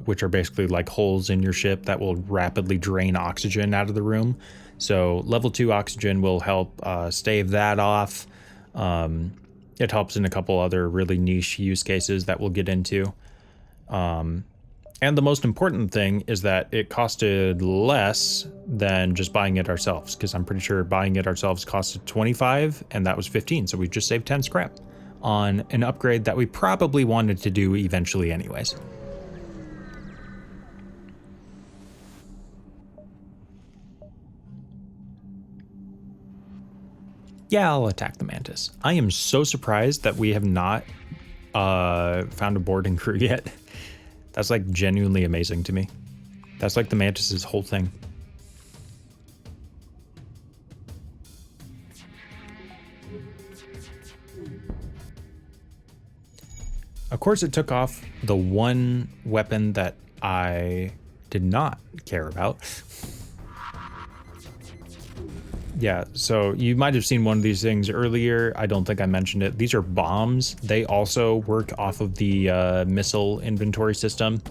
which are basically like holes in your ship that will rapidly drain oxygen out of the room. So level 2 oxygen will help stave that off. It helps in a couple other really niche use cases that we'll get into. And the most important thing is that it costed less than just buying it ourselves, because I'm pretty sure buying it ourselves costed 25 and that was 15. So we just saved 10 scrap on an upgrade that we probably wanted to do eventually anyways. Yeah, I'll attack the Mantis. I am so surprised that we have not found a boarding crew yet. That's like genuinely amazing to me. That's like the Mantis's whole thing. Of course, it took off the one weapon that I did not care about. Yeah, so you might have seen one of these things earlier. I don't think I mentioned it. These are bombs. They also work off of the missile inventory system.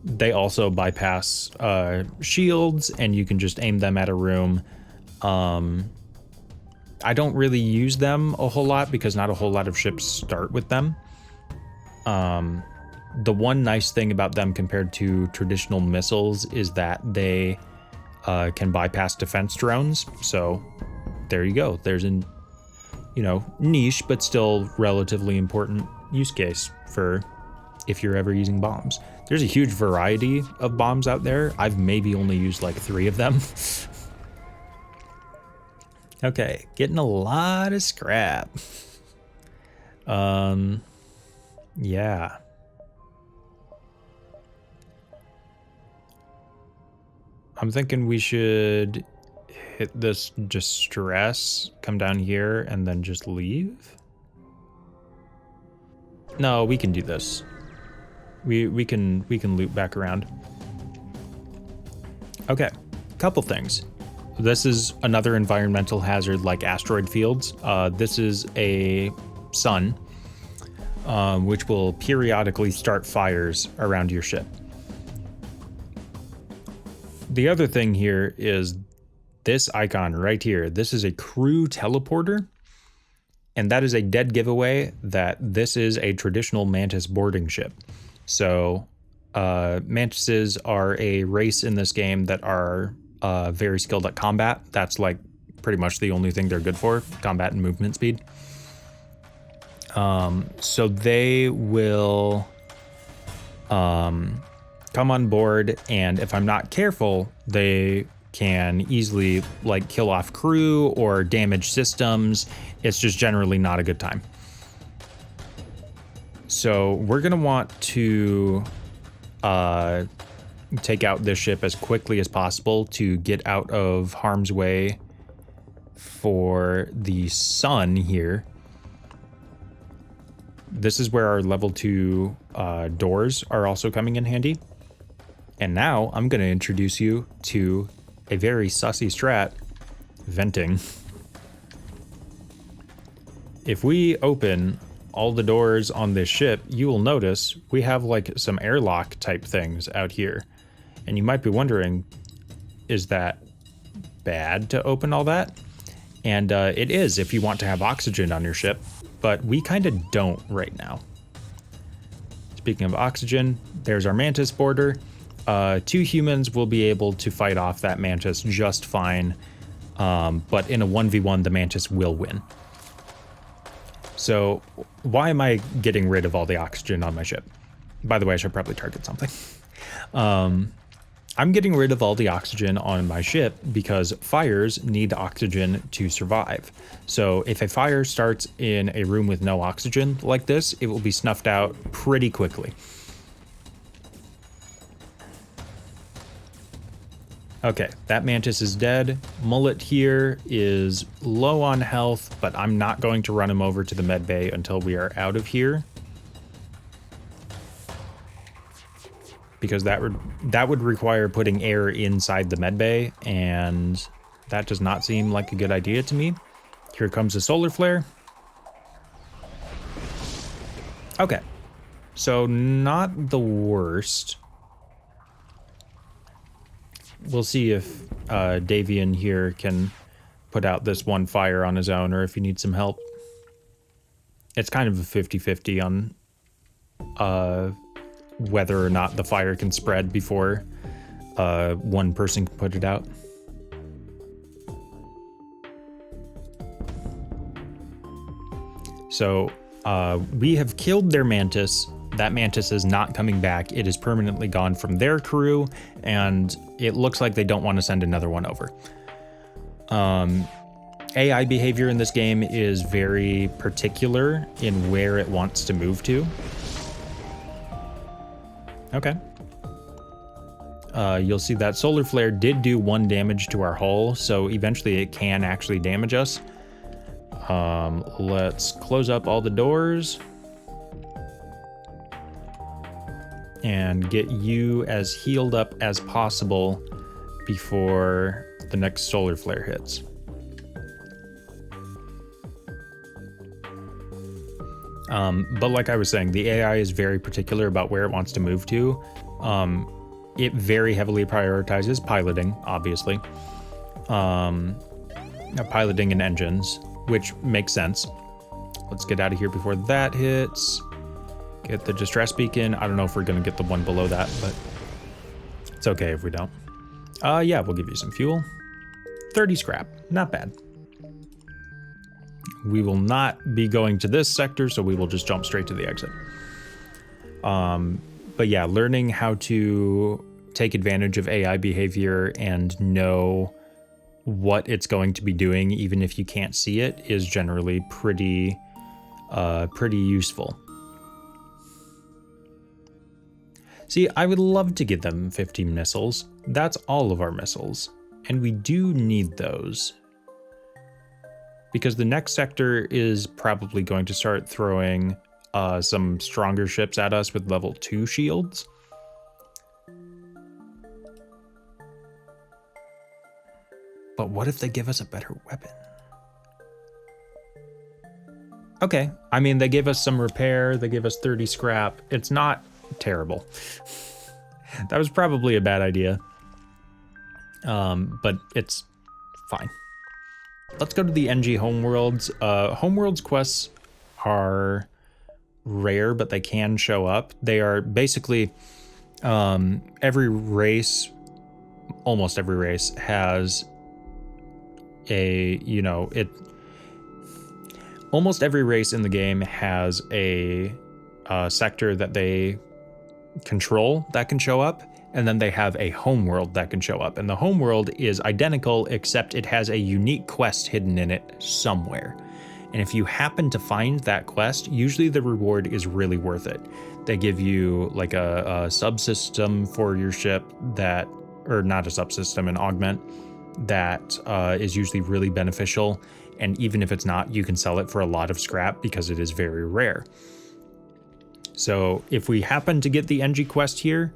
They also bypass shields, and you can just aim them at a room. I don't really use them a whole lot because not a whole lot of ships start with them. The one nice thing about them compared to traditional missiles is that they can bypass defense drones. So there you go. There's an, niche, but still relatively important use case for if you're ever using bombs. There's a huge variety of bombs out there. I've maybe only used like 3 of them. Okay, getting a lot of scrap. Yeah. I'm thinking we should hit this distress, come down here, and then just leave. No, we can do this. We can loop back around. Okay, couple things. This is another environmental hazard like asteroid fields. This is a sun, which will periodically start fires around your ship. The other thing here is this icon right here. This is a crew teleporter, and that is a dead giveaway that this is a traditional Mantis boarding ship. So Mantises are a race in this game that are very skilled at combat. That's like pretty much the only thing they're good for, combat and movement speed. So they will come on board, and if I'm not careful, they can easily like kill off crew or damage systems. It's just generally not a good time. So we're gonna want to take out this ship as quickly as possible to get out of harm's way for the sun here. This is where our level 2 doors are also coming in handy. And now I'm going to introduce you to a very sussy strat, venting. If we open all the doors on this ship, you will notice we have like some airlock type things out here. And you might be wondering, is that bad to open all that? And it is if you want to have oxygen on your ship, but we kind of don't right now. Speaking of oxygen, there's our Mantis border. 2 humans will be able to fight off that Mantis just fine, but in a 1v1, the Mantis will win. So why am I getting rid of all the oxygen on my ship? By the way, I should probably target something. I'm getting rid of all the oxygen on my ship because fires need oxygen to survive. So if a fire starts in a room with no oxygen like this, it will be snuffed out pretty quickly. Okay, that Mantis is dead. Mullet here is low on health, but I'm not going to run him over to the med bay until we are out of here. Because that would require putting air inside the med bay, and that does not seem like a good idea to me. Here comes a solar flare. Okay, so not the worst. We'll see if Davian here can put out this one fire on his own, or if he needs some help. It's kind of a 50-50 on whether or not the fire can spread before one person can put it out. So we have killed their Mantis. That Mantis is not coming back. It is permanently gone from their crew, and it looks like they don't want to send another one over. AI behavior in this game is very particular in where it wants to move to. Okay. You'll see that solar flare did do 1 damage to our hull, so eventually it can actually damage us. Let's close up all the doors and get you as healed up as possible before the next solar flare hits. But like I was saying, the AI is very particular about where it wants to move to. It very heavily prioritizes piloting, obviously. Piloting and engines, which makes sense. Let's get out of here before that hits. Get the distress beacon. I don't know if we're going to get the one below that, but it's okay if we don't. Yeah, we'll give you some fuel. 30 scrap. Not bad. We will not be going to this sector, so we will just jump straight to the exit. But yeah, learning how to take advantage of AI behavior and know what it's going to be doing, even if you can't see it, is generally pretty useful. See, I would love to get them 15 missiles. That's all of our missiles. And we do need those. Because the next sector is probably going to start throwing some stronger ships at us with level 2 shields. But what if they give us a better weapon? Okay, I mean, they gave us some repair, they gave us 30 scrap. It's not terrible. That was probably a bad idea. But it's fine. Let's go to the NG Homeworlds. Homeworlds quests are rare, but they can show up. They are basically every race, almost every race has a, almost every race in the game has a sector that they control that can show up, and then they have a homeworld that can show up. And the homeworld is identical, except it has a unique quest hidden in it somewhere. And if you happen to find that quest, usually the reward is really worth it. They give you like a subsystem for your ship that, or not a subsystem, an augment that is usually really beneficial. And even if it's not, you can sell it for a lot of scrap because it is very rare. So if we happen to get the NG quest here,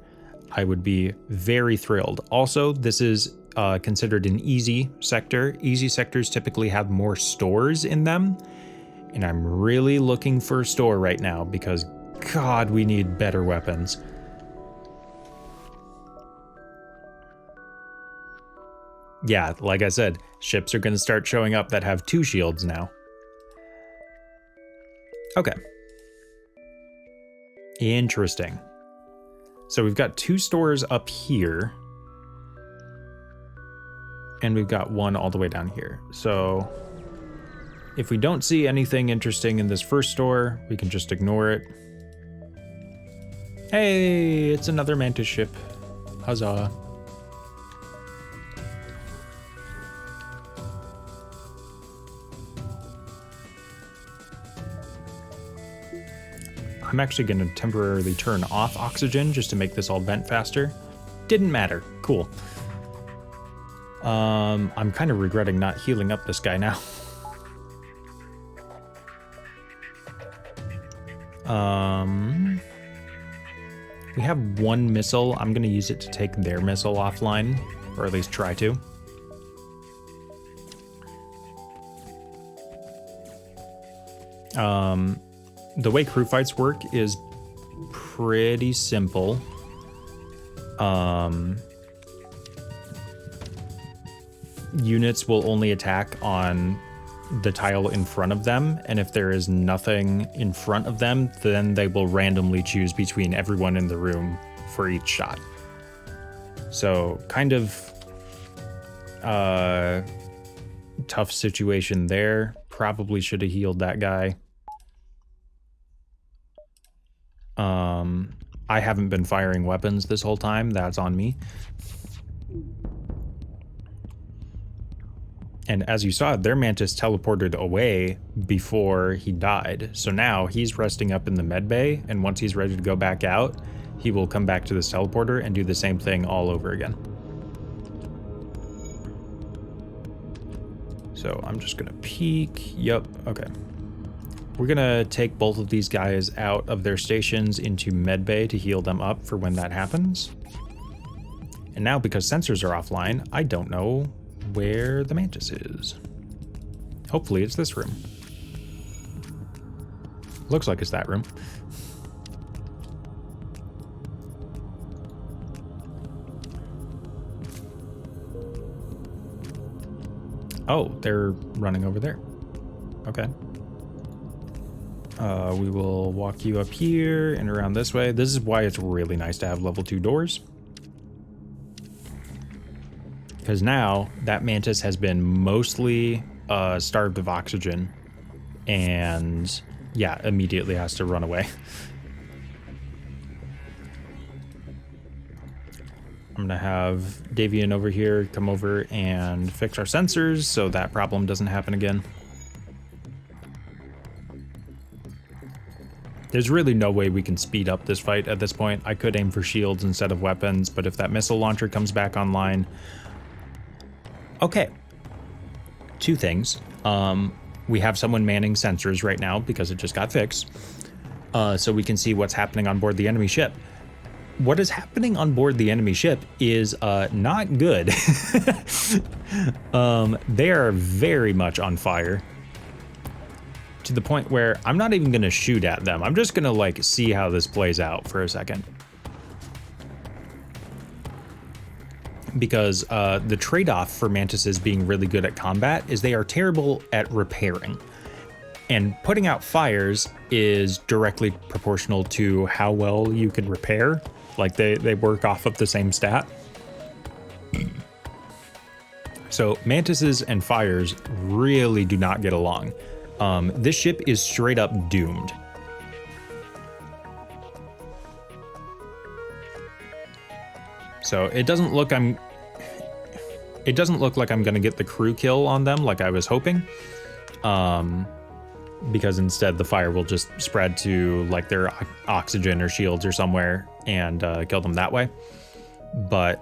I would be very thrilled. Also, this is considered an easy sector. Easy sectors typically have more stores in them. And I'm really looking for a store right now because, God, we need better weapons. Yeah, like I said, ships are going to start showing up that have 2 shields now. Okay. Interesting. So we've got 2 stores up here. And we've got one all the way down here. So if we don't see anything interesting in this first store, we can just ignore it. Hey, it's another Mantis ship. Huzzah. I'm actually going to temporarily turn off oxygen just to make this all vent faster. Didn't matter. Cool. I'm kind of regretting not healing up this guy now. We have 1 missile. I'm going to use it to take their missile offline, or at least try to. The way crew fights work is pretty simple. Units will only attack on the tile in front of them, and if there is nothing in front of them, then they will randomly choose between everyone in the room for each shot. So kind of tough situation there. Probably should have healed that guy. I haven't been firing weapons this whole time. That's on me. And as you saw, their Mantis teleported away before he died. So now he's resting up in the med bay, and once he's ready to go back out, he will come back to this teleporter and do the same thing all over again. So I'm just gonna peek. Yep, okay. We're gonna take both of these guys out of their stations into medbay to heal them up for when that happens. And now, because sensors are offline, I don't know where the Mantis is. Hopefully it's this room. Looks like it's that room. Oh, they're running over there. Okay. We will walk you up here and around this way. This is why it's really nice to have level 2 doors. Because now that Mantis has been mostly starved of oxygen and yeah, immediately has to run away. I'm gonna have Davian over here come over and fix our sensors so that problem doesn't happen again. There's really no way we can speed up this fight at this point. I could aim for shields instead of weapons, but if that missile launcher comes back online... Okay. Two things. We have someone manning sensors right now because it just got fixed. So we can see what's happening on board the enemy ship. What is happening on board the enemy ship is not good. They are very much on fire. To the point where I'm not even gonna shoot at them. I'm just gonna like see how this plays out for a second. Because the trade-off for mantises being really good at combat is they are terrible at repairing. And putting out fires is directly proportional to how well you can repair. Like they work off of the same stat. So mantises and fires really do not get along. This ship is straight up doomed. So it doesn't look like I'm gonna get the crew kill on them like I was hoping. Because instead the fire will just spread to like their oxygen or shields or somewhere and kill them that way. But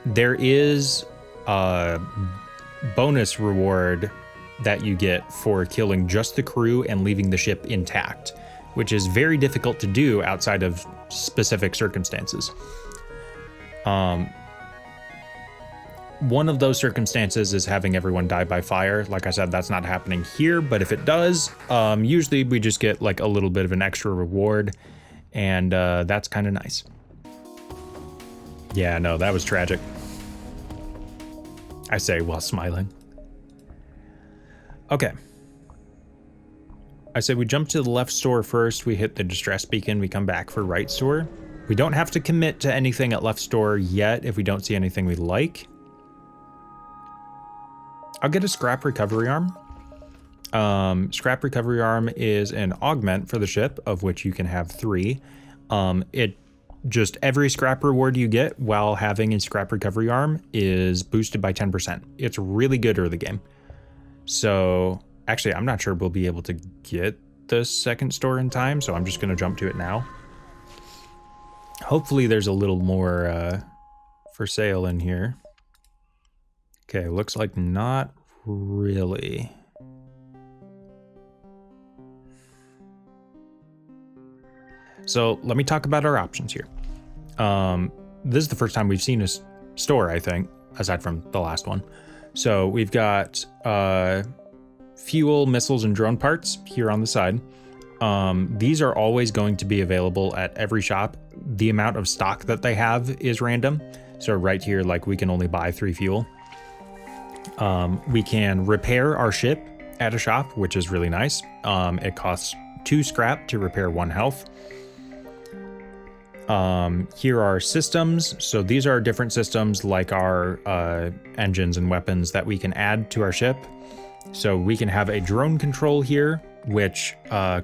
there is a bonus reward that you get for killing just the crew and leaving the ship intact, which is very difficult to do outside of specific circumstances. One of those circumstances is having everyone die by fire. Like I said, that's not happening here, but if it does, usually we just get like a little bit of an extra reward, and that's kind of nice. Yeah, no, that was tragic. I say while smiling. Okay. I say we jump to the left store first, we hit the distress beacon, we come back for right store. We don't have to commit to anything at left store yet if we don't see anything we like. I'll get a scrap recovery arm. Scrap recovery arm is an augment for the ship, of which you can have 3. Every scrap reward you get while having a scrap recovery arm is boosted by 10%. It's really good early game. So actually, I'm not sure we'll be able to get the second store in time, so I'm just going to jump to it now. Hopefully there's a little more for sale in here. Okay, looks like not really. So let me talk about our options here. This is the first time we've seen a store, I think, aside from the last one. So we've got fuel, missiles, and drone parts here on the side. These are always going to be available at every shop. The amount of stock that they have is random. So right here, like we can only buy 3 fuel. We can repair our ship at a shop, which is really nice. It costs 2 scrap to repair 1 health. Here are systems. So these are different systems like our engines and weapons that we can add to our ship. So we can have a drone control here, which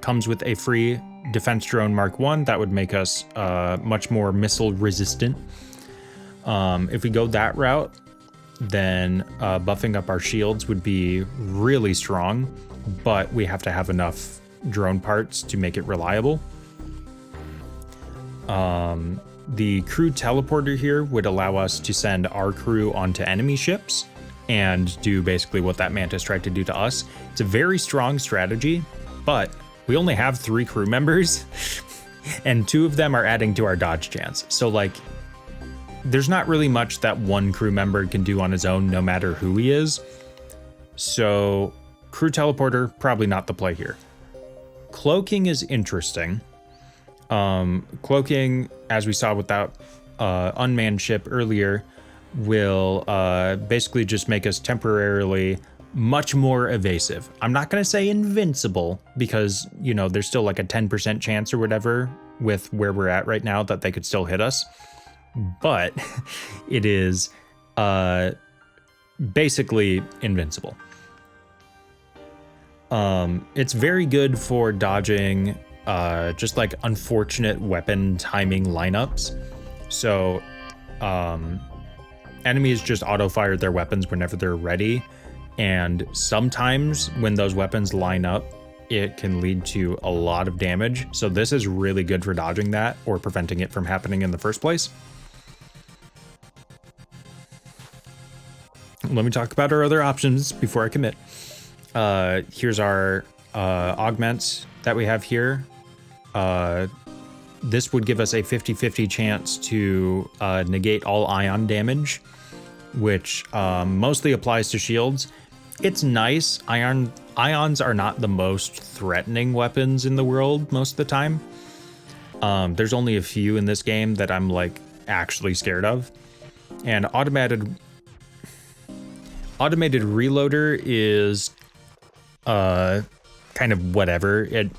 comes with a free defense drone Mark 1 that would make us much more missile resistant. If we go that route, then buffing up our shields would be really strong, but we have to have enough drone parts to make it reliable. The crew teleporter here would allow us to send our crew onto enemy ships and do basically what that Mantis tried to do to us. It's a very strong strategy, but we only have 3 crew members and 2 of them are adding to our dodge chance. So like, there's not really much that one crew member can do on his own, no matter who he is. So crew teleporter, probably not the play here. Cloaking is interesting. Cloaking, as we saw with that unmanned ship earlier, will basically just make us temporarily much more evasive. I'm not going to say invincible because, you know, there's still like a 10% chance or whatever with where we're at right now that they could still hit us. But it is basically invincible. It's very good for dodging just like unfortunate weapon timing lineups. So enemies just auto-fire their weapons whenever they're ready. And sometimes when those weapons line up, it can lead to a lot of damage. So this is really good for dodging that or preventing it from happening in the first place. Let me talk about our other options before I commit. Here's our augments that we have here. This would give us a 50-50 chance to negate all ion damage, which mostly applies to shields. It's nice. Ions are not the most threatening weapons in the world most of the time. There's only a few in this game that I'm like actually scared of. And automated reloader is kind of whatever. It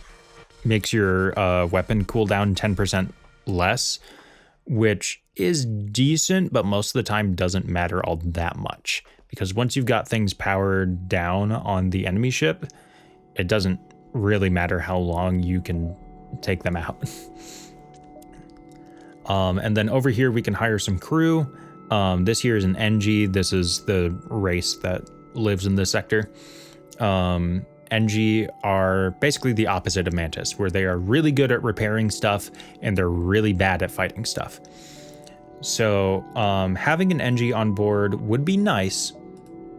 makes your weapon cooldown 10% less, which is decent, but most of the time doesn't matter all that much. Because once you've got things powered down on the enemy ship, it doesn't really matter how long you can take them out. And then over here, we can hire some crew. This here is an NG. This is the race that lives in this sector. NG are basically the opposite of Mantis, where they are really good at repairing stuff and they're really bad at fighting stuff. So having an NG on board would be nice,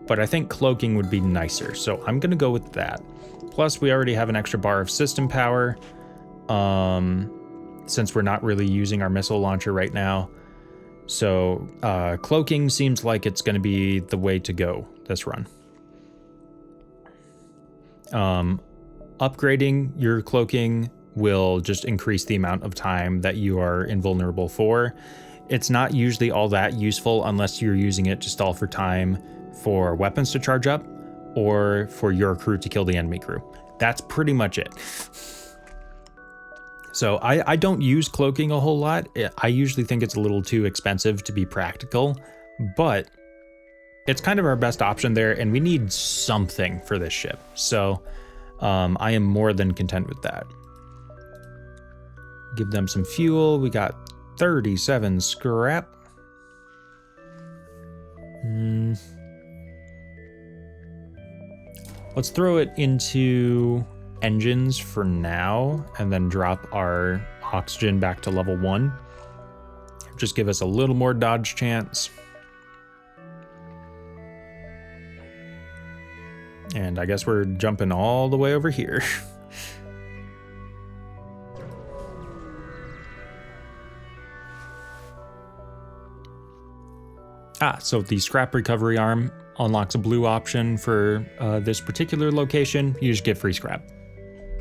but I think cloaking would be nicer. So I'm going to go with that. Plus, we already have an extra bar of system power, since we're not really using our missile launcher right now. So cloaking seems like it's going to be the way to go this run. Upgrading your cloaking will just increase the amount of time that you are invulnerable for. It's not usually all that useful unless you're using it to stall for time for weapons to charge up or for your crew to kill the enemy crew. That's pretty much it. So I don't use cloaking a whole lot. I usually think it's a little too expensive to be practical, but it's kind of our best option there, and we need something for this ship. So I am more than content with that. Give them some fuel. We got 37 scrap. Let's throw it into engines for now, and then drop our oxygen back to level 1. Just give us a little more dodge chance. And I guess we're jumping all the way over here. So the scrap recovery arm unlocks a blue option for this particular location. You just get free scrap.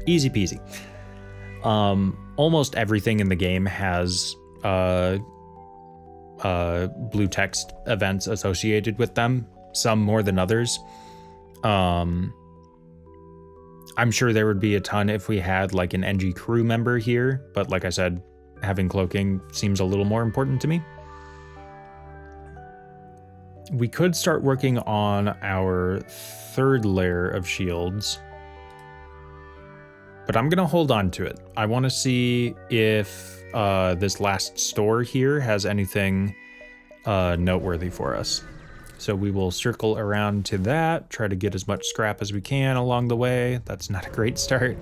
Easy peasy. Almost everything in the game has blue text events associated with them, some more than others. I'm sure there would be a ton if we had like an NG crew member here, but like I said, having cloaking seems a little more important to me. We could start working on our third layer of shields, but I'm gonna hold on to it. I want to see if this last store here has anything noteworthy for us. So we will circle around to that, try to get as much scrap as we can along the way. That's not a great start.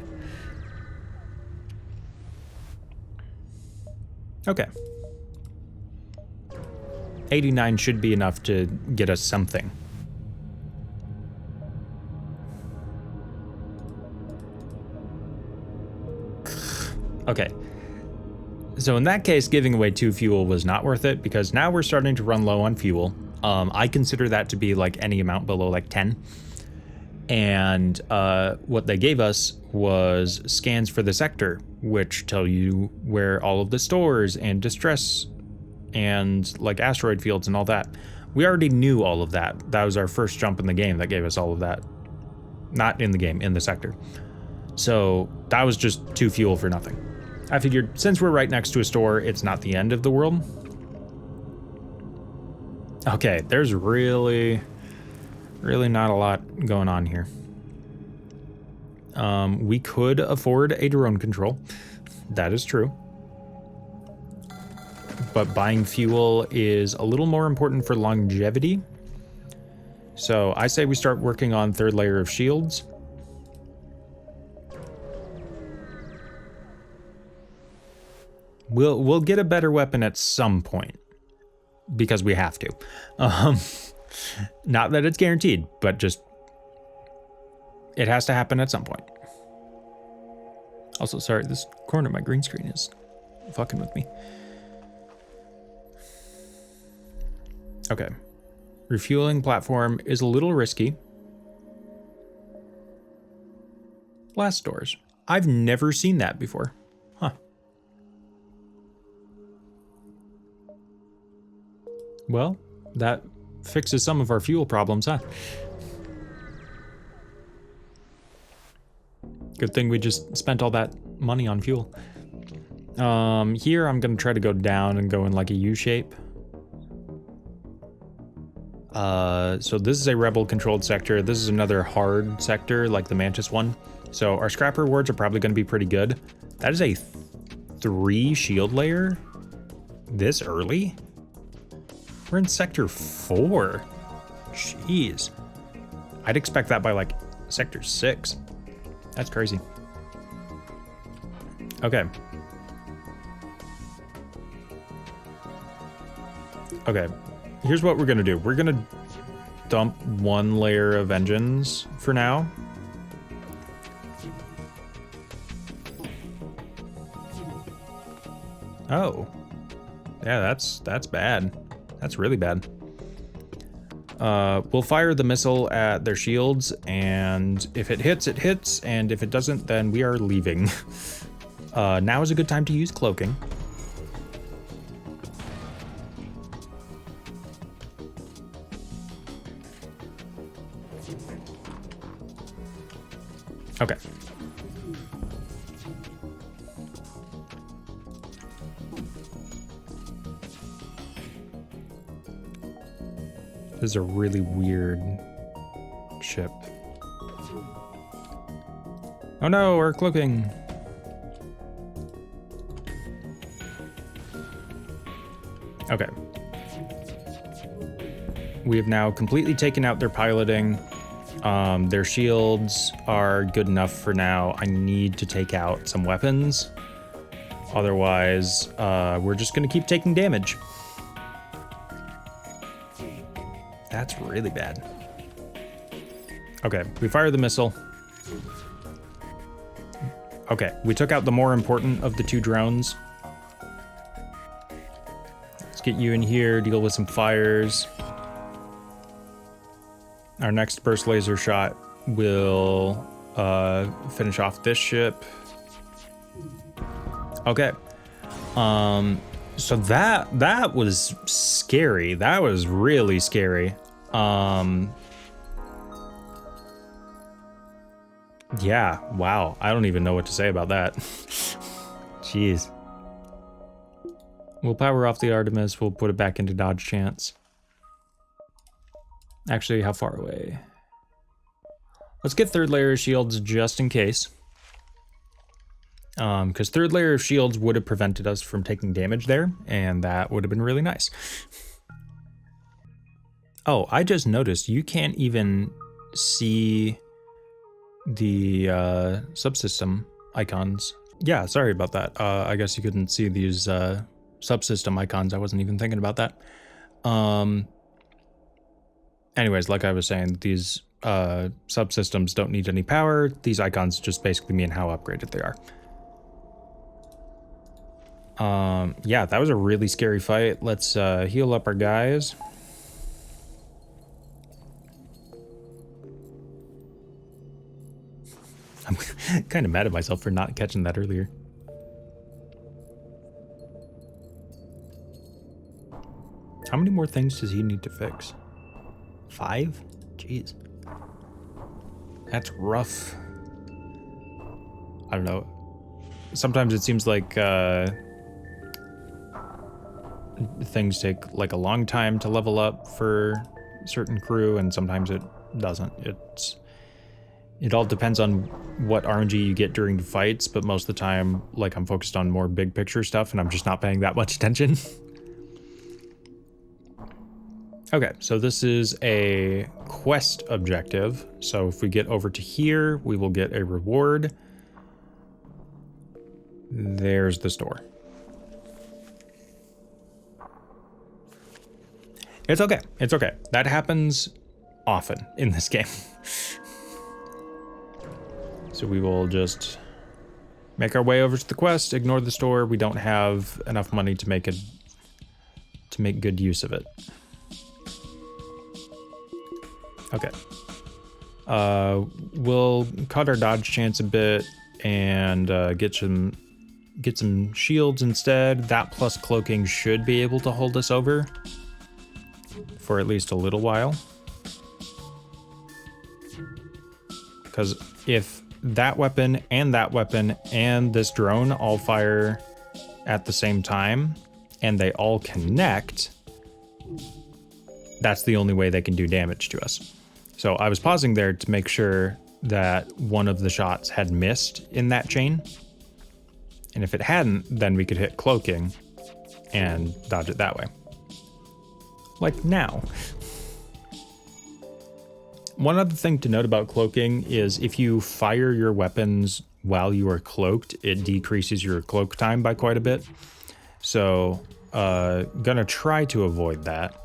Okay. 89 should be enough to get us something. Okay. So in that case, giving away 2 fuel was not worth it, because now we're starting to run low on fuel. I consider that to be like any amount below like 10. And what they gave us was scans for the sector, which tell you where all of the stores and distress and like asteroid fields and all that. We already knew all of that. That was our first jump in the game that gave us all of that. Not in the game, in the sector. So that was just 2 fuel for nothing. I figured since we're right next to a store, it's not the end of the world. Okay, there's really not a lot going on here. We could afford a drone control. That is true. but buying fuel is a little more important for longevity. So I say we start working on third layer of shields. We'll get a better weapon at some point because we have to. Not that it's guaranteed, but just it has to happen at some point. Also, sorry, this corner of my green screen is fucking with me. Okay. Refueling platform is a little risky. Blast doors. I've never seen that before. Huh. Well, that fixes some of our fuel problems, huh? Good thing we just spent all that money on fuel. Here I'm gonna try to go down and go in like a U shape. So this is a rebel controlled sector. This is another hard sector like the Mantis one. So our scrap rewards are probably gonna be pretty good. That is a 3 shield layer this early? We're in sector 4. Jeez. I'd expect that by like sector 6. That's crazy. Okay. Okay. Here's what we're gonna do. We're gonna dump 1 layer of engines for now. Oh. Yeah, that's bad. That's really bad. We'll fire the missile at their shields, and if it hits, it hits, and if it doesn't, then we are leaving. Now is a good time to use cloaking. Okay. This is a really weird ship. Oh no, we're cloaking. Okay. We have now completely taken out their piloting. Their shields are good enough for now. I need to take out some weapons. Otherwise, we're just gonna keep taking damage. That's really bad. Okay, we fire the missile. Okay, we took out the more important of the 2 drones. Let's get you in here, deal with some fires. Our next burst laser shot will finish off this ship. Okay. So that was scary. That was really scary. Yeah, wow. I don't even know what to say about that. Jeez. We'll power off the Artemis. We'll put it back into dodge chance. Actually, how far away? Let's get third layer of shields just in case. Because third layer of shields would have prevented us from taking damage there, and that would have been really nice. Oh, I just noticed you can't even see the subsystem icons. Yeah, sorry about that. I guess you couldn't see these subsystem icons. I wasn't even thinking about that. Anyways, like I was saying, these subsystems don't need any power. These icons just basically mean how upgraded they are. Yeah, that was a really scary fight. Let's heal up our guys. I'm kind of mad at myself for not catching that earlier. How many more things does he need to fix? 5? Jeez. That's rough. I don't know. Sometimes it seems like things take like a long time to level up for certain crew, and sometimes it doesn't. It all depends on what RNG you get during fights, but most of the time, like, I'm focused on more big picture stuff and I'm just not paying that much attention. Okay, so this is a quest objective. So if we get over to here, we will get a reward. There's the store. It's okay. It's okay. That happens often in this game. So we will just make our way over to the quest, ignore the store. We don't have enough money to make good use of it. Okay. We'll cut our dodge chance a bit and get some shields instead. That plus cloaking should be able to hold us over for at least a little while. Because if that weapon and this drone all fire at the same time and they all connect, that's the only way they can do damage to us. So I was pausing there to make sure that one of the shots had missed in that chain. And if it hadn't, then we could hit cloaking and dodge it that way. Like now. One other thing to note about cloaking is if you fire your weapons while you are cloaked, it decreases your cloak time by quite a bit. So, gonna try to avoid that.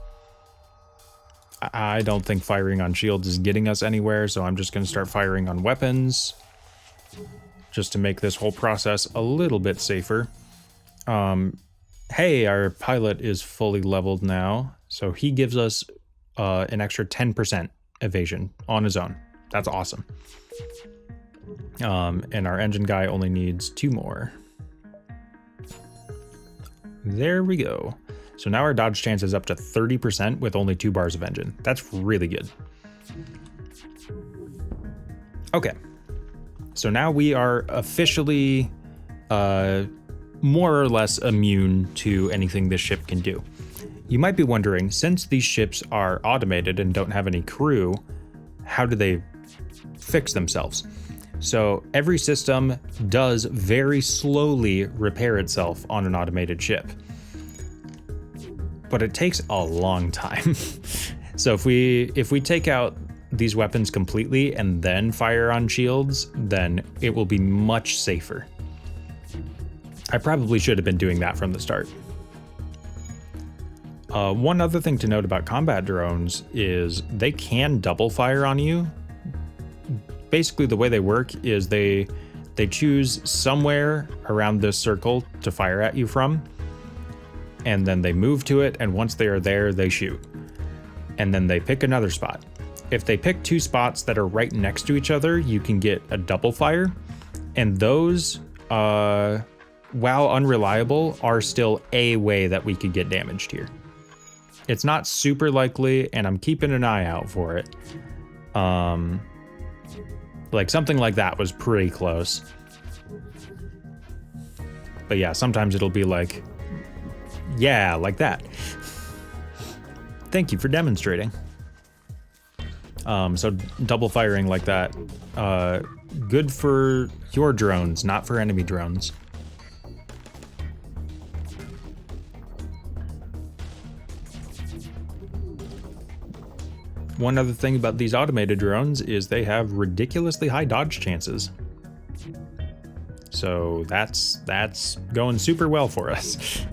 I don't think firing on shields is getting us anywhere, so I'm just gonna start firing on weapons just to make this whole process a little bit safer. Hey, our pilot is fully leveled now, so he gives us an extra 10% evasion on his own. That's awesome. And our engine guy only needs 2 more. There we go. So now our dodge chance is up to 30% with only 2 bars of engine. That's really good. Okay. So now we are officially more or less immune to anything this ship can do. You might be wondering, since these ships are automated and don't have any crew, how do they fix themselves? So every system does very slowly repair itself on an automated ship. But it takes a long time. So if we take out these weapons completely and then fire on shields, then it will be much safer. I probably should have been doing that from the start. One other thing to note about combat drones is they can double fire on you. Basically, the way they work is they choose somewhere around this circle to fire at you from, and then they move to it, and once they are there, they shoot. And then they pick another spot. If they pick 2 spots that are right next to each other, you can get a double fire, and those, while unreliable, are still a way that we could get damaged here. It's not super likely, and I'm keeping an eye out for it. Like something like that was pretty close. But yeah, sometimes it'll be like, yeah, like that. Thank you for demonstrating. So double firing like that, good for your drones, not for enemy drones. One other thing about these automated drones is they have ridiculously high dodge chances. So that's going super well for us.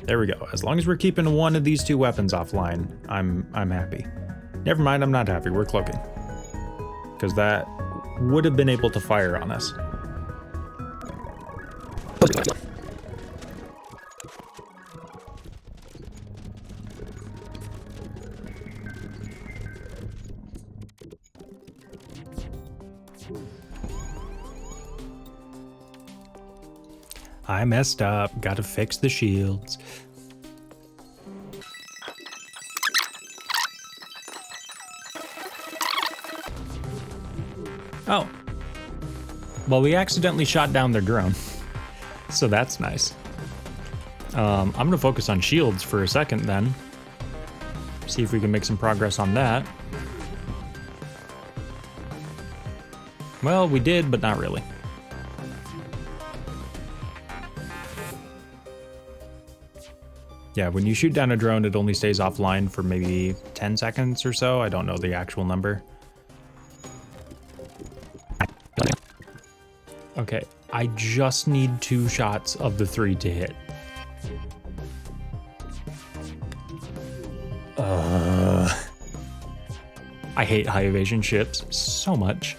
There we go. As long as we're keeping one of these 2 weapons offline, I'm happy. Never mind, I'm not happy. We're cloaking. Because that would have been able to fire on us. I messed up. Gotta fix the shields. Oh. Well, we accidentally shot down their drone. So that's nice. I'm gonna focus on shields for a second then. See if we can make some progress on that. Well, we did, but not really. Yeah, when you shoot down a drone, it only stays offline for maybe 10 seconds or so. I don't know the actual number. Okay, I just need 2 shots of the 3 to hit. I hate high evasion ships so much.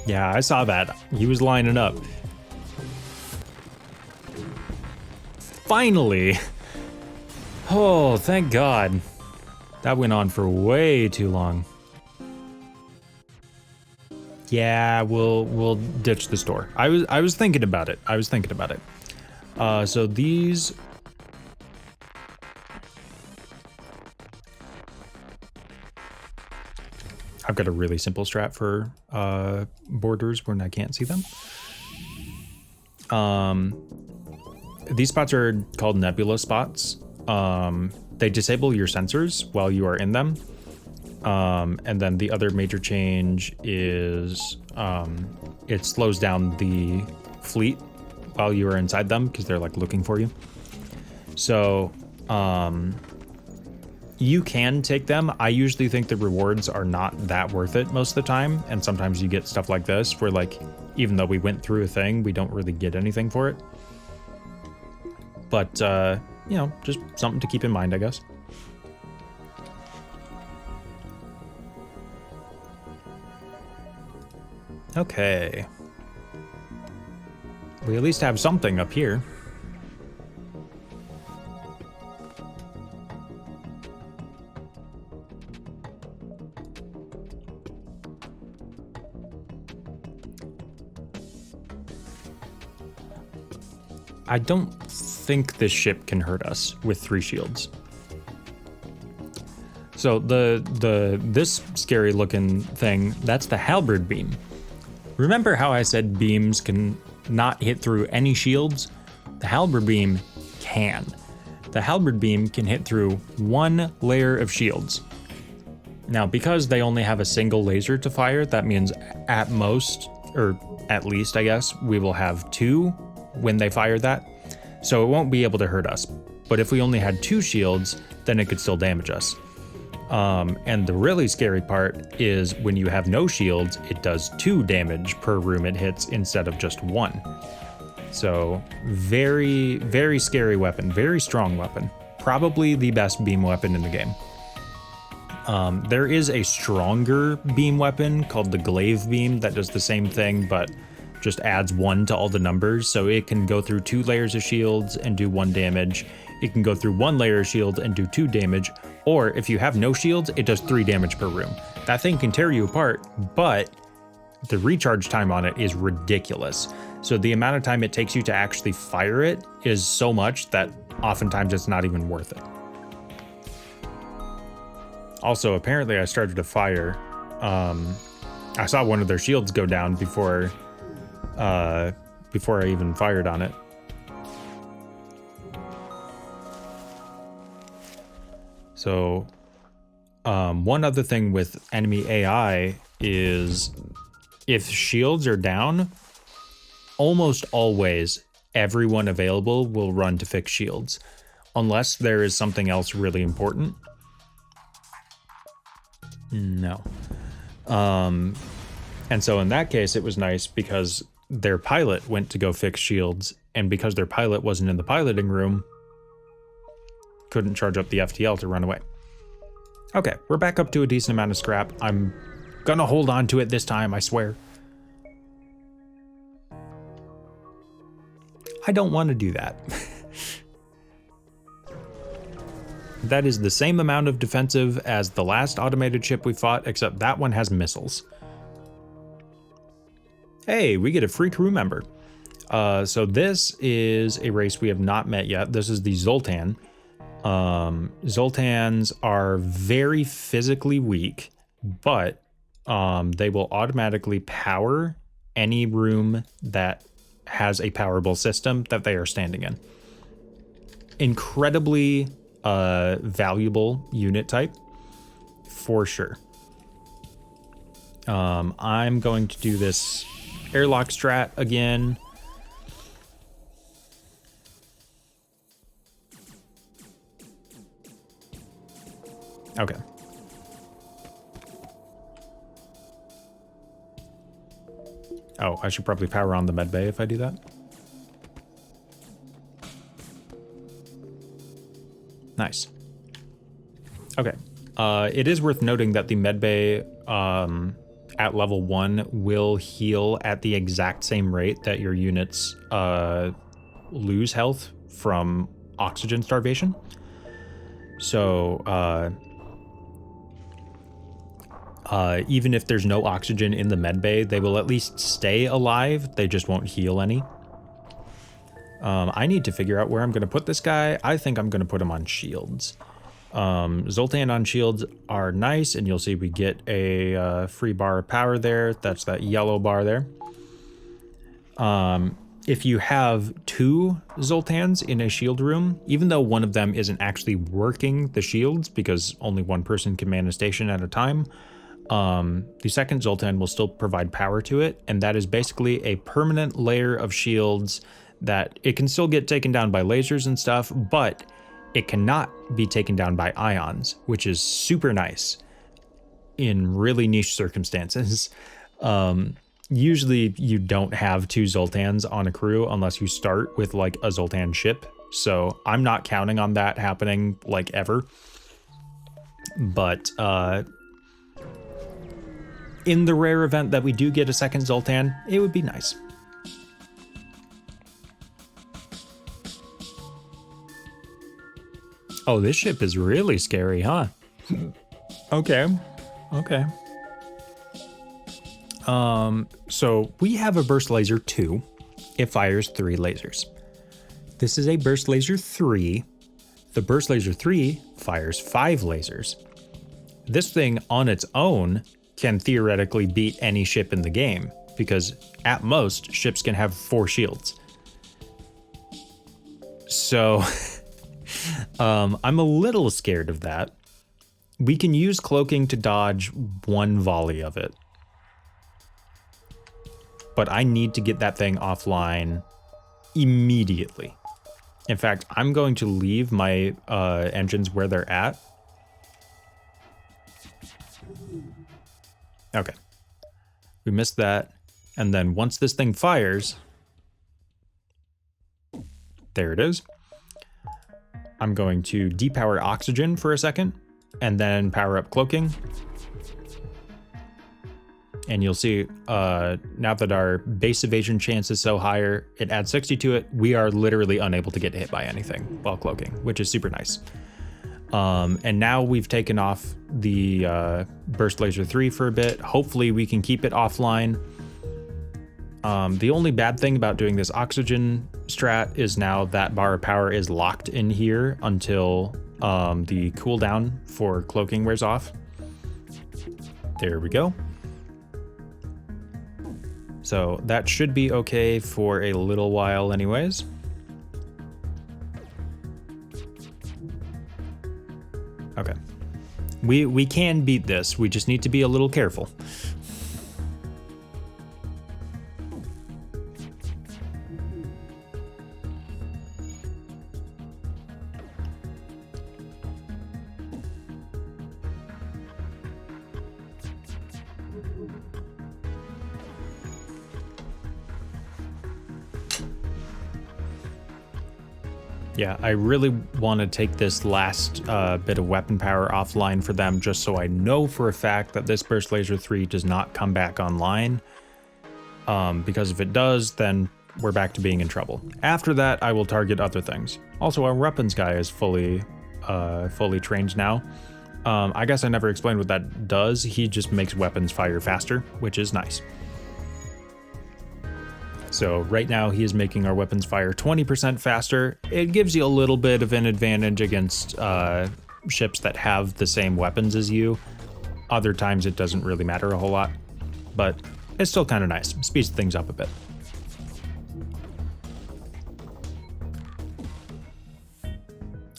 Yeah, I saw that. He was lining up. Finally! Oh, thank God. That went on for way too long. Yeah, we'll ditch the store. I was thinking about it. So these. I've got a really simple strat for borders when I can't see them. These spots are called nebula spots. They disable your sensors while you are in them. And then the other major change is it slows down the fleet while you are inside them because they're like looking for you. So you can take them. I usually think the rewards are not that worth it most of the time. And sometimes you get stuff like this where like, even though we went through a thing, we don't really get anything for it. But, you know, just something to keep in mind, I guess. Okay. We at least have something up here. I don't think this ship can hurt us with 3 shields. So this scary looking thing, that's the halberd beam. Remember how I said beams can not hit through any shields? The halberd beam can. The halberd beam can hit through 1 layer of shields. Now, because they only have a single laser to fire, that means at most, or at least, I guess, we will have 2 when they fire that. So it won't be able to hurt us. But if we only had 2 shields, then it could still damage us. And the really scary part is when you have no shields, it does 2 damage per room it hits instead of just 1. So very, very scary weapon, very strong weapon. Probably the best beam weapon in the game. There is a stronger beam weapon called the glaive beam that does the same thing, but just adds 1 to all the numbers. So it can go through 2 layers of shields and do 1 damage. It can go through 1 layer of shield and do 2 damage. Or if you have no shields, it does 3 damage per room. That thing can tear you apart, but the recharge time on it is ridiculous. So the amount of time it takes you to actually fire it is so much that oftentimes it's not even worth it. Also, apparently I started to fire. I saw one of their shields go down before I even fired on it. So, one other thing with enemy AI is if shields are down, almost always everyone available will run to fix shields, unless there is something else really important. No. And so in that case, it was nice because their pilot went to go fix shields, and because their pilot wasn't in the piloting room, couldn't charge up the FTL to run away. Okay, we're back up to a decent amount of scrap. I'm gonna hold on to it this time, I swear. I don't want to do that. That is the same amount of defensive as the last automated ship we fought, except that one has missiles. Hey, we get a free crew member. So this is a race we have not met yet. This is the Zoltan. Zoltans are very physically weak, but they will automatically power any room that has a powerable system that they are standing in. Incredibly valuable unit type, for sure. I'm going to do this airlock strat again. Okay. Oh, I should probably power on the med bay if I do that. Nice. Okay. It is worth noting that the med bay at level 1 will heal at the exact same rate that your units lose health from oxygen starvation. So even if there's no oxygen in the med bay, they will at least stay alive. They just won't heal any. I need to figure out where I'm going to put this guy. I think I'm going to put him on shields. Zoltan on shields are nice, and you'll see we get a free bar of power there. That's that yellow bar there. If you have 2 Zoltans in a shield room, even though one of them isn't actually working the shields because only one person can man a station at a time, the second Zoltan will still provide power to it, and that is basically a permanent layer of shields that it can still get taken down by lasers and stuff, but it cannot be taken down by ions, which is super nice in really niche circumstances. Usually you don't have 2 Zoltans on a crew unless you start with like a Zoltan ship. So I'm not counting on that happening like ever. But in the rare event that we do get a second Zoltan, it would be nice. Oh, this ship is really scary, huh? Okay. So we have a burst laser 2. It fires 3 lasers. This is a burst laser 3. The burst laser 3 fires 5 lasers. This thing on its own can theoretically beat any ship in the game, because at most ships can have 4 shields. So I'm a little scared of that. We can use cloaking to dodge 1 volley of it. But I need to get that thing offline immediately. In fact, I'm going to leave my engines where they're at. Okay. We missed that. And then once this thing fires, there it is. I'm going to depower oxygen for a second and then power up cloaking. And you'll see now that our base evasion chance is so higher, it adds 60 to it. We are literally unable to get hit by anything while cloaking, which is super nice. And now we've taken off the burst laser 3 for a bit. Hopefully we can keep it offline. The only bad thing about doing this oxygen strat is now that bar of power is locked in here until the cooldown for cloaking wears off. There we go. So that should be okay for a little while anyways. Okay. We can beat this. We just need to be a little careful. Yeah, I really want to take this last bit of weapon power offline for them, just so I know for a fact that this Burst Laser 3 does not come back online. Because if it does, then we're back to being in trouble. After that, I will target other things. Also, our weapons guy is fully trained now. I guess I never explained what that does. He just makes weapons fire faster, which is nice. So right now he is making our weapons fire 20% faster. It gives you a little bit of an advantage against ships that have the same weapons as you. Other times it doesn't really matter a whole lot, but it's still kind of nice. Speeds things up a bit.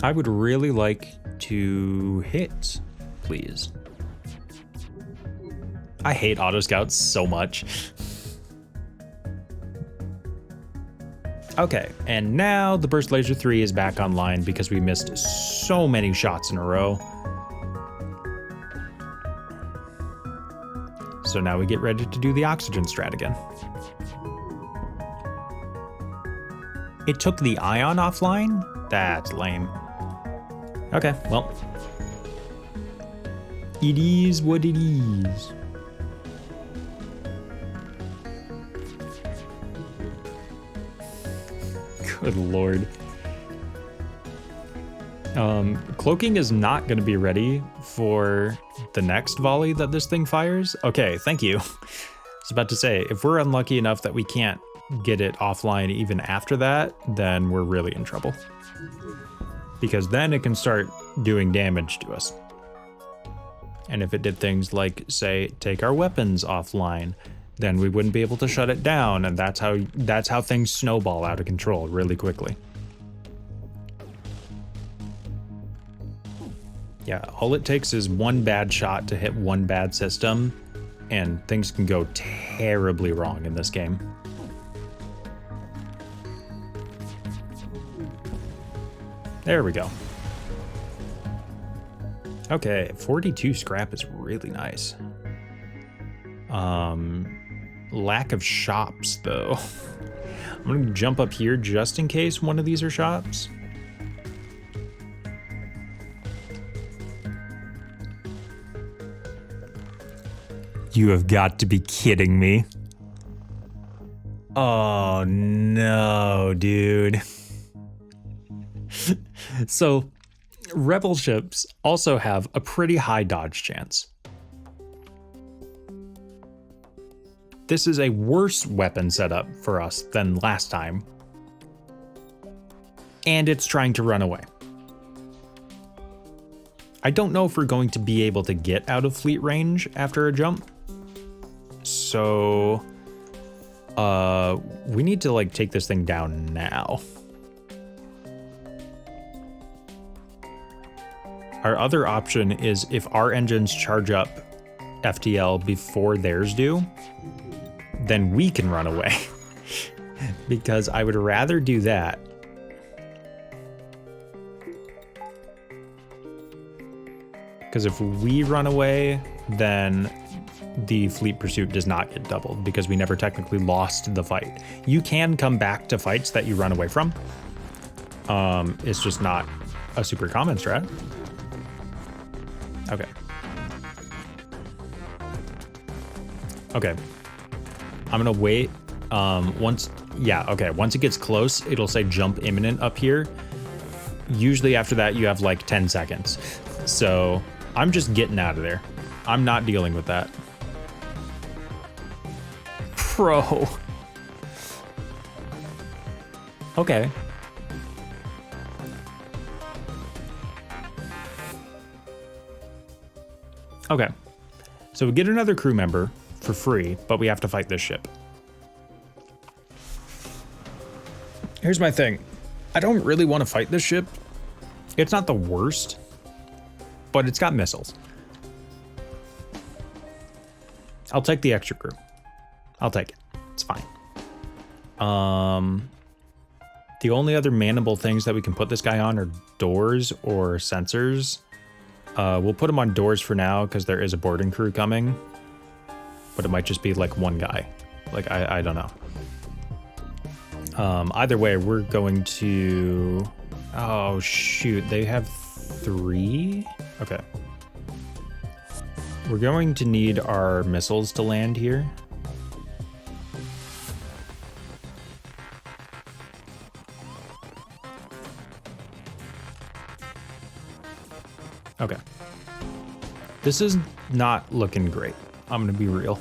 I would really like to hit, please. I hate auto scouts so much. Okay, and now the Burst Laser 3 is back online because we missed so many shots in a row. So now we get ready to do the oxygen strat again. It took the ion offline? That's lame. Okay, well. It is what it is. Good lord. Cloaking is not going to be ready for the next volley that this thing fires. Okay, thank you. I was about to say, if we're unlucky enough that we can't get it offline even after that, then we're really in trouble. Because then it can start doing damage to us. And if it did things like, say, take our weapons offline, then we wouldn't be able to shut it down, and that's how things snowball out of control really quickly. Yeah, all it takes is one bad shot to hit one bad system, and things can go terribly wrong in this game. There we go. Okay, 42 scrap is really nice. Lack of shops, though. I'm gonna jump up here just in case one of these are shops. You have got to be kidding me. Oh no, dude. So, rebel ships also have a pretty high dodge chance. This is a worse weapon setup for us than last time. And it's trying to run away. I don't know if we're going to be able to get out of fleet range after a jump. So, we need to like take this thing down now. Our other option is if our engines charge up FTL before theirs do, then we can run away. Because I would rather do that. Because if we run away, then the fleet pursuit does not get doubled because we never technically lost the fight. You can come back to fights that you run away from. It's just not a super common strat. Okay. Okay. I'm gonna wait. Once it gets close, it'll say jump imminent up here. Usually after that, you have like 10 seconds. So I'm just getting out of there. I'm not dealing with that. Bro. Okay. Okay. So we get another crew member for free, but we have to fight this ship. Here's my thing. I don't really want to fight this ship. It's not the worst, but it's got missiles. I'll take the extra crew. I'll take it. It's fine. The only other manable things that we can put this guy on are doors or sensors. We'll put him on doors for now because there is a boarding crew coming, but it might just be like one guy. Like, I don't know. Either way, we're going to... Oh, shoot. They have 3? Okay. We're going to need our missiles to land here. Okay. This is not looking great. I'm gonna be real.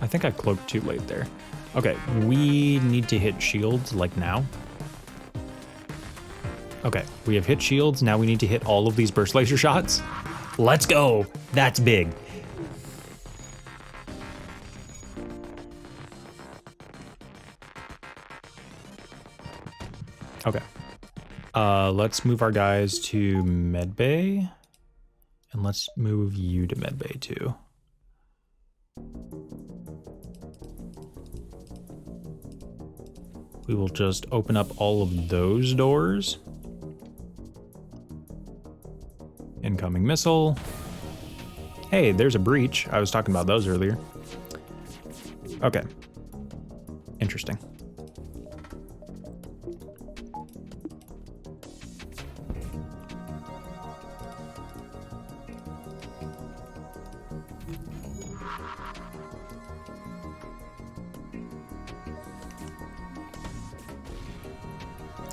I think I cloaked too late there. Okay, we need to hit shields like now. Okay, we have hit shields. Now we need to hit all of these burst laser shots. Let's go. That's big. Okay. Let's move our guys to medbay. And let's move you to medbay too. we will just open up all of those doors. Incoming missile. Hey, there's a breach. I was talking about those earlier. Okay. Interesting.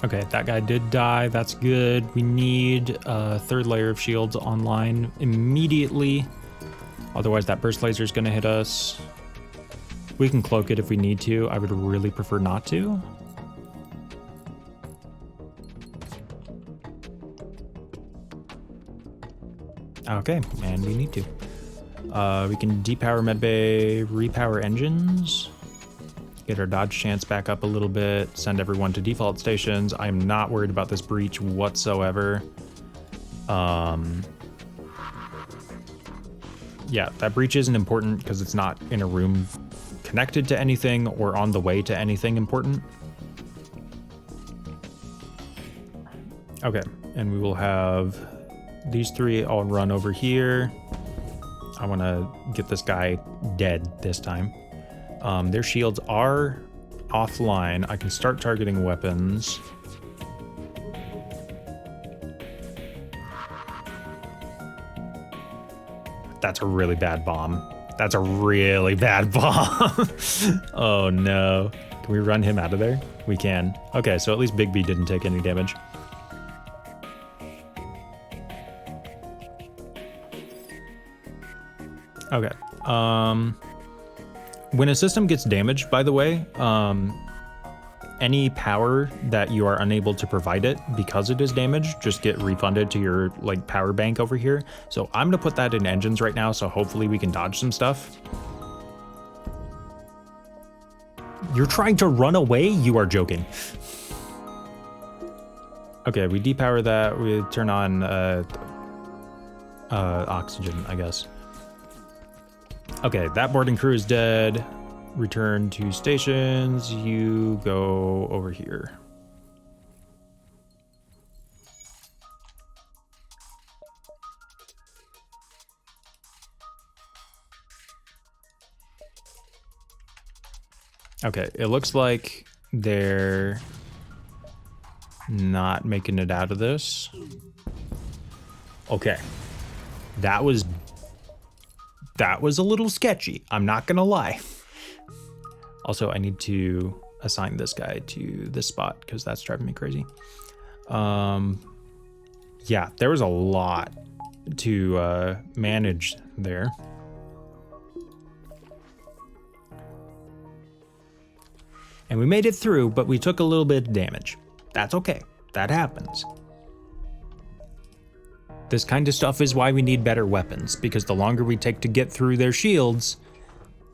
Okay, that guy did die. That's good. We need a third layer of shields online immediately. Otherwise, that burst laser is going to hit us. We can cloak it if we need to. I would really prefer not to. Okay, and we need to. We can depower medbay, repower engines. Get our dodge chance back up a little bit, send everyone to default stations. I'm not worried about this breach whatsoever. Yeah, that breach isn't important because it's not in a room connected to anything or on the way to anything important. Okay, and we will have these three all run over here. I want to get this guy dead this time. Their shields are offline. I can start targeting weapons. That's a really bad bomb. That's a really bad bomb. Oh no. Can we run him out of there? We can. Okay, so at least Big B didn't take any damage. Okay. When a system gets damaged, by the way, any power that you are unable to provide it because it is damaged, just get refunded to your like power bank over here. So I'm gonna put that in engines right now, so hopefully we can dodge some stuff. You're trying to run away? You are joking. Okay, we depower that. We turn on oxygen, I guess. Okay, that boarding crew is dead. Return to stations. You go over here. Okay, it looks like they're not making it out of this. Okay, that was a little sketchy. I'm not gonna lie. Also, I need to assign this guy to this spot because that's driving me crazy. Yeah, there was a lot to manage there. And we made it through, but we took a little bit of damage. That's okay. That happens. This kind of stuff is why we need better weapons, because the longer we take to get through their shields,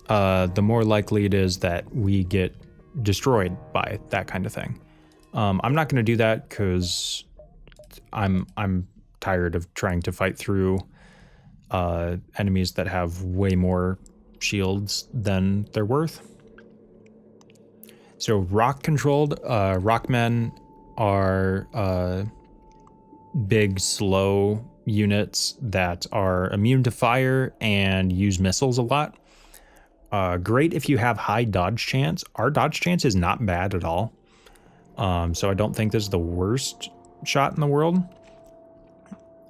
the more likely it is that we get destroyed by that kind of thing. I'm not going to do that because I'm tired of trying to fight through enemies that have way more shields than they're worth. So rock-controlled rockmen are big, slow units that are immune to fire and use missiles a lot. Great if you have high dodge chance. Our dodge chance is not bad at all. So I don't think this is the worst shot in the world.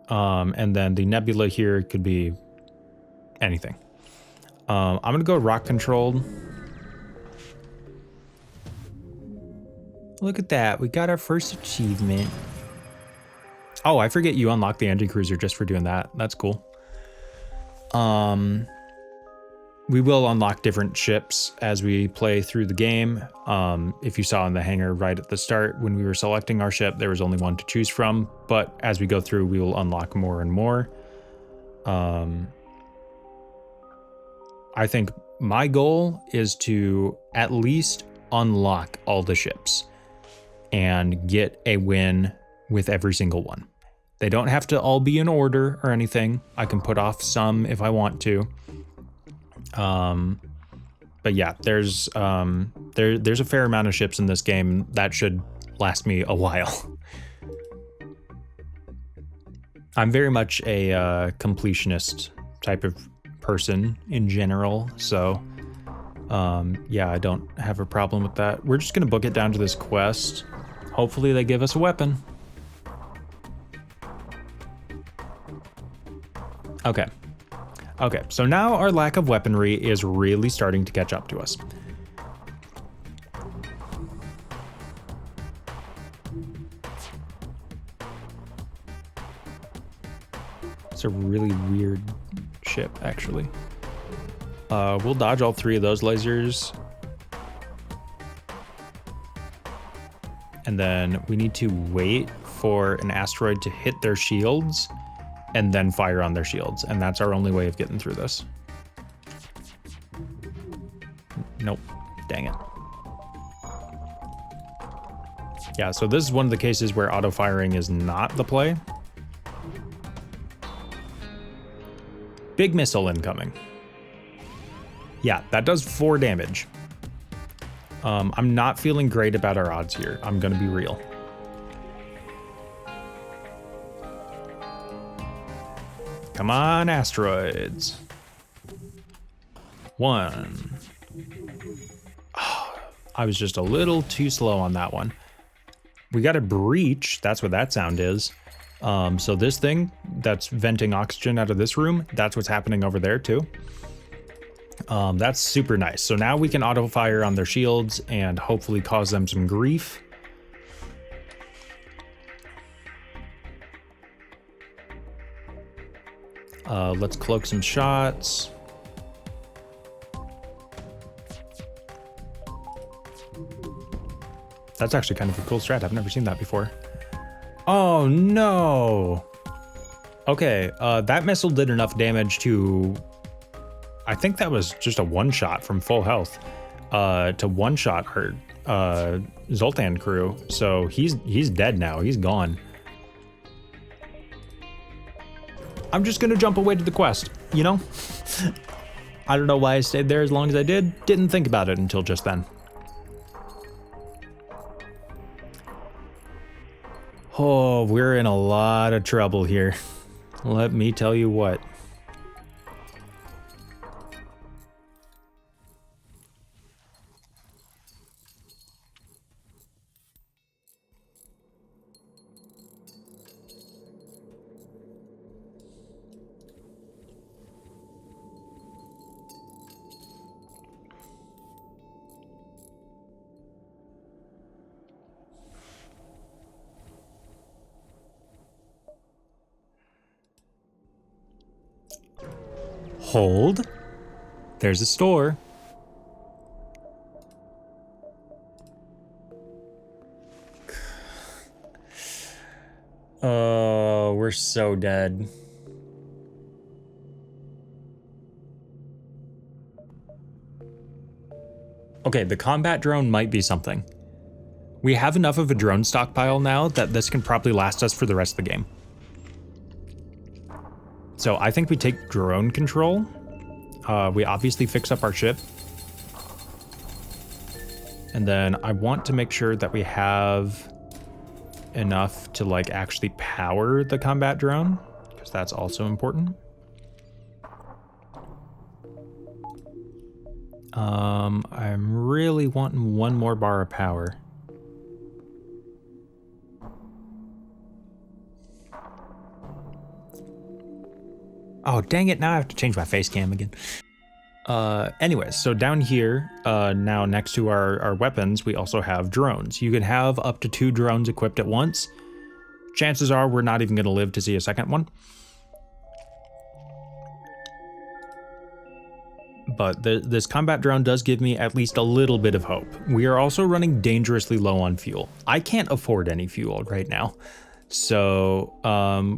And then the nebula here could be anything. I'm gonna go rock controlled. Look at that, we got our first achievement. Oh, I forget you unlock the anti-cruiser just for doing that. That's cool. We will unlock different ships as we play through the game. If you saw in the hangar right at the start, when we were selecting our ship, there was only one to choose from. But as we go through, we will unlock more and more. I think my goal is to at least unlock all the ships and get a win with every single one. They don't have to all be in order or anything. I can put off some if I want to. But yeah, there's a fair amount of ships in this game. That should last me a while. I'm very much a completionist type of person in general, so yeah, I don't have a problem with that. We're just gonna book it down to this quest. Hopefully they give us a weapon. Okay. Okay, so now our lack of weaponry is really starting to catch up to us. It's a really weird ship, actually. We'll dodge all 3 of those lasers. And then we need to wait for an asteroid to hit their shields and then fire on their shields. And that's our only way of getting through this. Nope. Dang it. Yeah, so this is one of the cases where auto firing is not the play. Big missile incoming. Yeah, that does 4 damage. I'm not feeling great about our odds here. I'm gonna be real. Come on, asteroids. 1. Oh, I was just a little too slow on that one. We got a breach. That's what that sound is. So this thing that's venting oxygen out of this room, that's what's happening over there too. That's super nice. So now we can auto fire on their shields and hopefully cause them some grief. Let's cloak some shots. That's actually kind of a cool strat. I've never seen that before. Oh no. Okay, that missile did enough damage to, I think that was just a one-shot from full health, to one-shot our Zoltan crew. So he's dead now. He's gone. I'm just gonna jump away to the quest, you know? I don't know why I stayed there as long as I did. Didn't think about it until just then. Oh, we're in a lot of trouble here. Let me tell you what. Hold. There's a store. Oh, we're so dead. Okay, the combat drone might be something. We have enough of a drone stockpile now that this can probably last us for the rest of the game. So I think we take drone control. We obviously fix up our ship. And then I want to make sure that we have enough to like actually power the combat drone, because that's also important. I'm really wanting 1 more bar of power. Oh, dang it, now I have to change my face cam again. Anyways, so down here, now next to our weapons, we also have drones. You can have up to 2 drones equipped at once. Chances are we're not even gonna live to see a second one. But this combat drone does give me at least a little bit of hope. We are also running dangerously low on fuel. I can't afford any fuel right now. So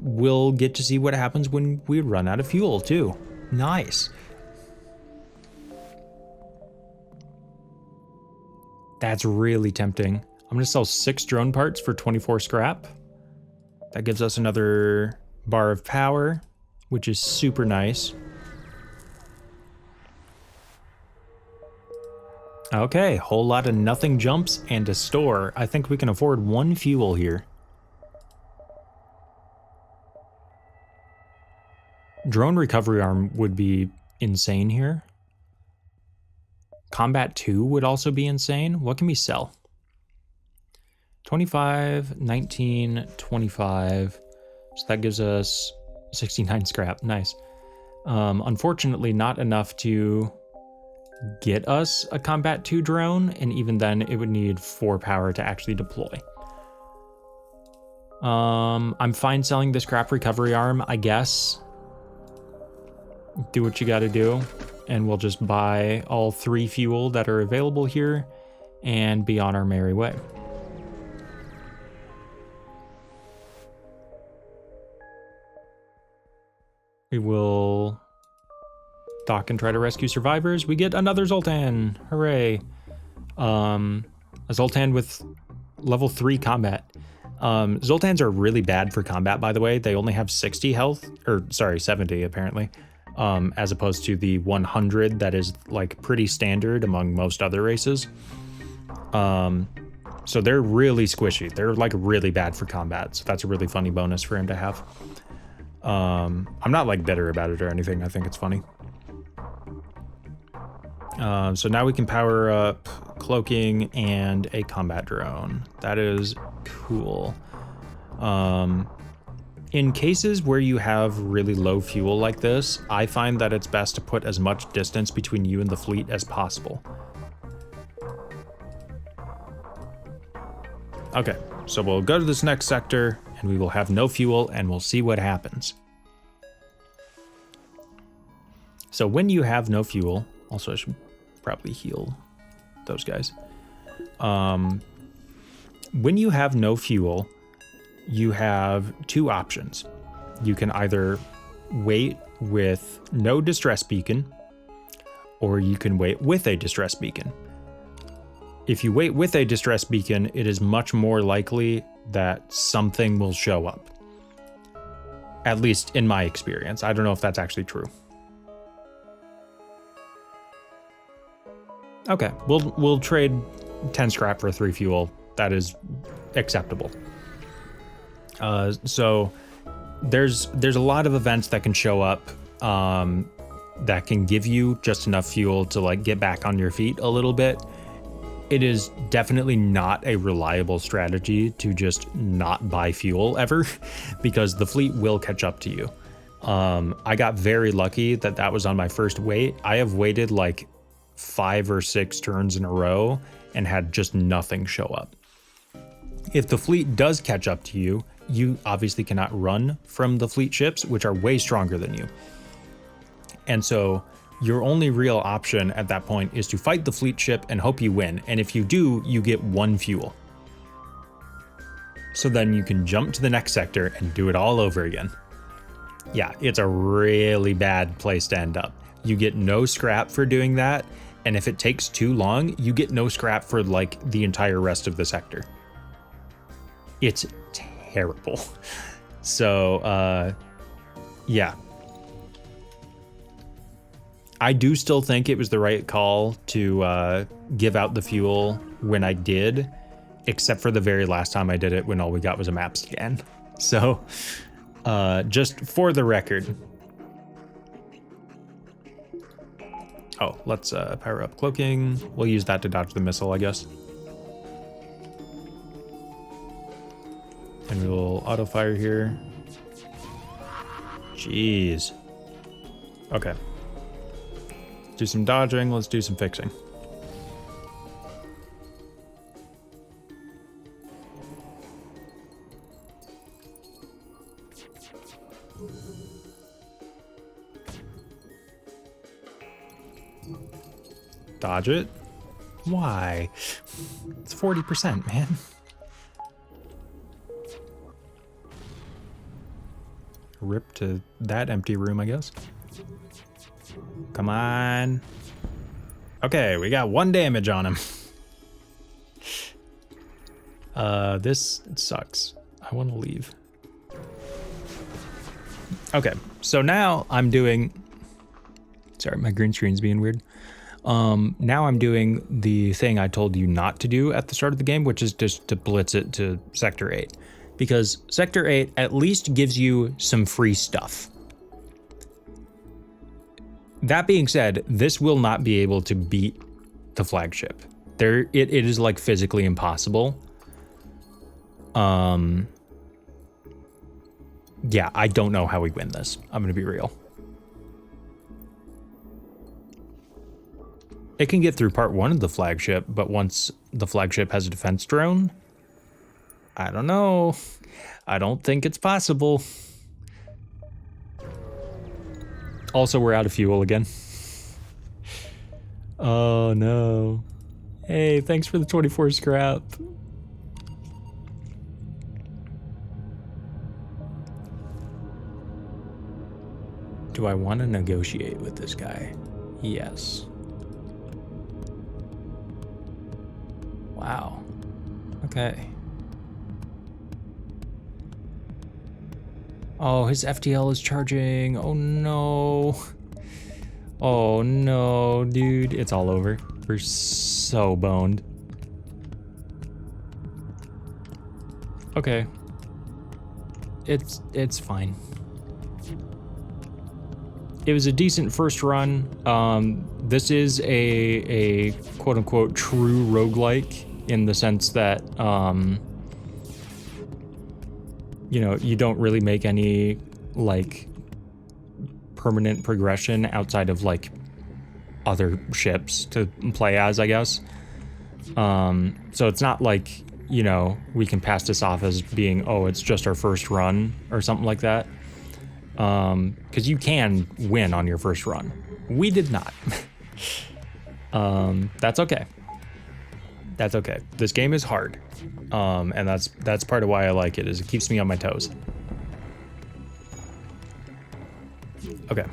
we'll get to see what happens when we run out of fuel too. Nice. That's really tempting. I'm gonna sell 6 drone parts for 24 scrap. That gives us another bar of power, which is super nice. Okay, whole lot of nothing jumps and a store. I think we can afford 1 fuel here. Drone recovery arm would be insane here. Combat 2 would also be insane. What can we sell? 25, 19, 25. So that gives us 69 scrap. Nice. Unfortunately, not enough to get us a Combat 2 drone, and even then it would need 4 power to actually deploy. I'm fine selling the scrap recovery arm, I guess. Do what you gotta do, and we'll just buy all 3 fuel that are available here and be on our merry way. We will dock and try to rescue survivors. We get another Zoltan. Hooray. A Zoltan with level 3 combat. Zoltans are really bad for combat, by the way. They only have 60 health, or sorry, 70 apparently, as opposed to the 100 that is like pretty standard among most other races. So they're really squishy. They're like really bad for combat. So that's a really funny bonus for him to have. I'm not like bitter about it or anything. I think it's funny. So now we can power up cloaking and a combat drone. That is cool. In cases where you have really low fuel like this, I find that it's best to put as much distance between you and the fleet as possible. Okay, so we'll go to this next sector and we will have no fuel and we'll see what happens. So when you have no fuel, also I should probably heal those guys. When you have no fuel, you have 2 options. You can either wait with no distress beacon, or you can wait with a distress beacon. If you wait with a distress beacon, it is much more likely that something will show up. At least in my experience. I don't know if that's actually true. Okay, we'll trade 10 scrap for 3 fuel. That is acceptable. So there's a lot of events that can show up that can give you just enough fuel to like get back on your feet a little bit. It is definitely not a reliable strategy to just not buy fuel ever, because the fleet will catch up to you. I got very lucky that that was on my first wait. I have waited like 5 or 6 turns in a row and had just nothing show up. If the fleet does catch up to you, you obviously cannot run from the fleet ships, which are way stronger than you. And so your only real option at that point is to fight the fleet ship and hope you win. And if you do, you get 1 fuel. So then you can jump to the next sector and do it all over again. Yeah, it's a really bad place to end up. You get no scrap for doing that. And if it takes too long, you get no scrap for like the entire rest of the sector. It's terrible. So, yeah. I do still think it was the right call to give out the fuel when I did, except for the very last time I did it when all we got was a map scan. So, just for the record. Oh, let's power up cloaking. We'll use that to dodge the missile, I guess. And we will auto fire here. Jeez. Okay. Do some dodging, let's do some fixing. Dodge it? Why? It's 40%, man. Rip to that empty room, I guess. Come on. Okay, we got 1 damage on him. This sucks. I want to leave. Okay, so now I'm doing... Sorry, my green screen's being weird. Now I'm doing the thing I told you not to do at the start of the game, which is just to blitz it to Sector 8. Because Sector 8 at least gives you some free stuff. That being said, this will not be able to beat the flagship. It is like physically impossible. Yeah, I don't know how we win this. I'm gonna be real. It can get through part 1 of the flagship, but once the flagship has a defense drone, I don't know. I don't think it's possible. Also, we're out of fuel again. Oh no. Hey, thanks for the 24 scrap. Do I want to negotiate with this guy? Yes. Wow. Okay. Oh, his FTL is charging. Oh no. Oh no, dude. It's all over. We're so boned. Okay. It's fine. It was a decent first run. This is a quote-unquote true roguelike in the sense that, you know, you don't really make any, like, permanent progression outside of, like, other ships to play as, I guess. So it's not like, you know, we can pass this off as being, oh, it's just our first run or something like that. Because you can win on your first run. We did not. That's okay. That's okay. This game is hard. And that's part of why I like it, is it keeps me on my toes. Okay.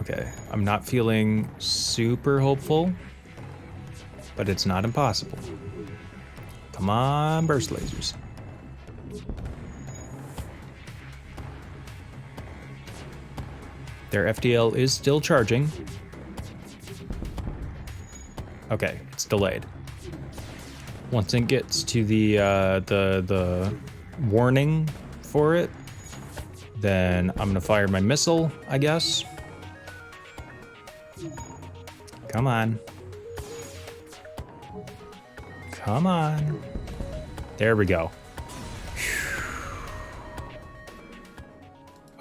Okay, I'm not feeling super hopeful, but it's not impossible. Come on, burst lasers. Their FTL is still charging. Okay, it's delayed. Once it gets to the warning for it, then I'm gonna fire my missile, I guess. Come on. Come on. There we go.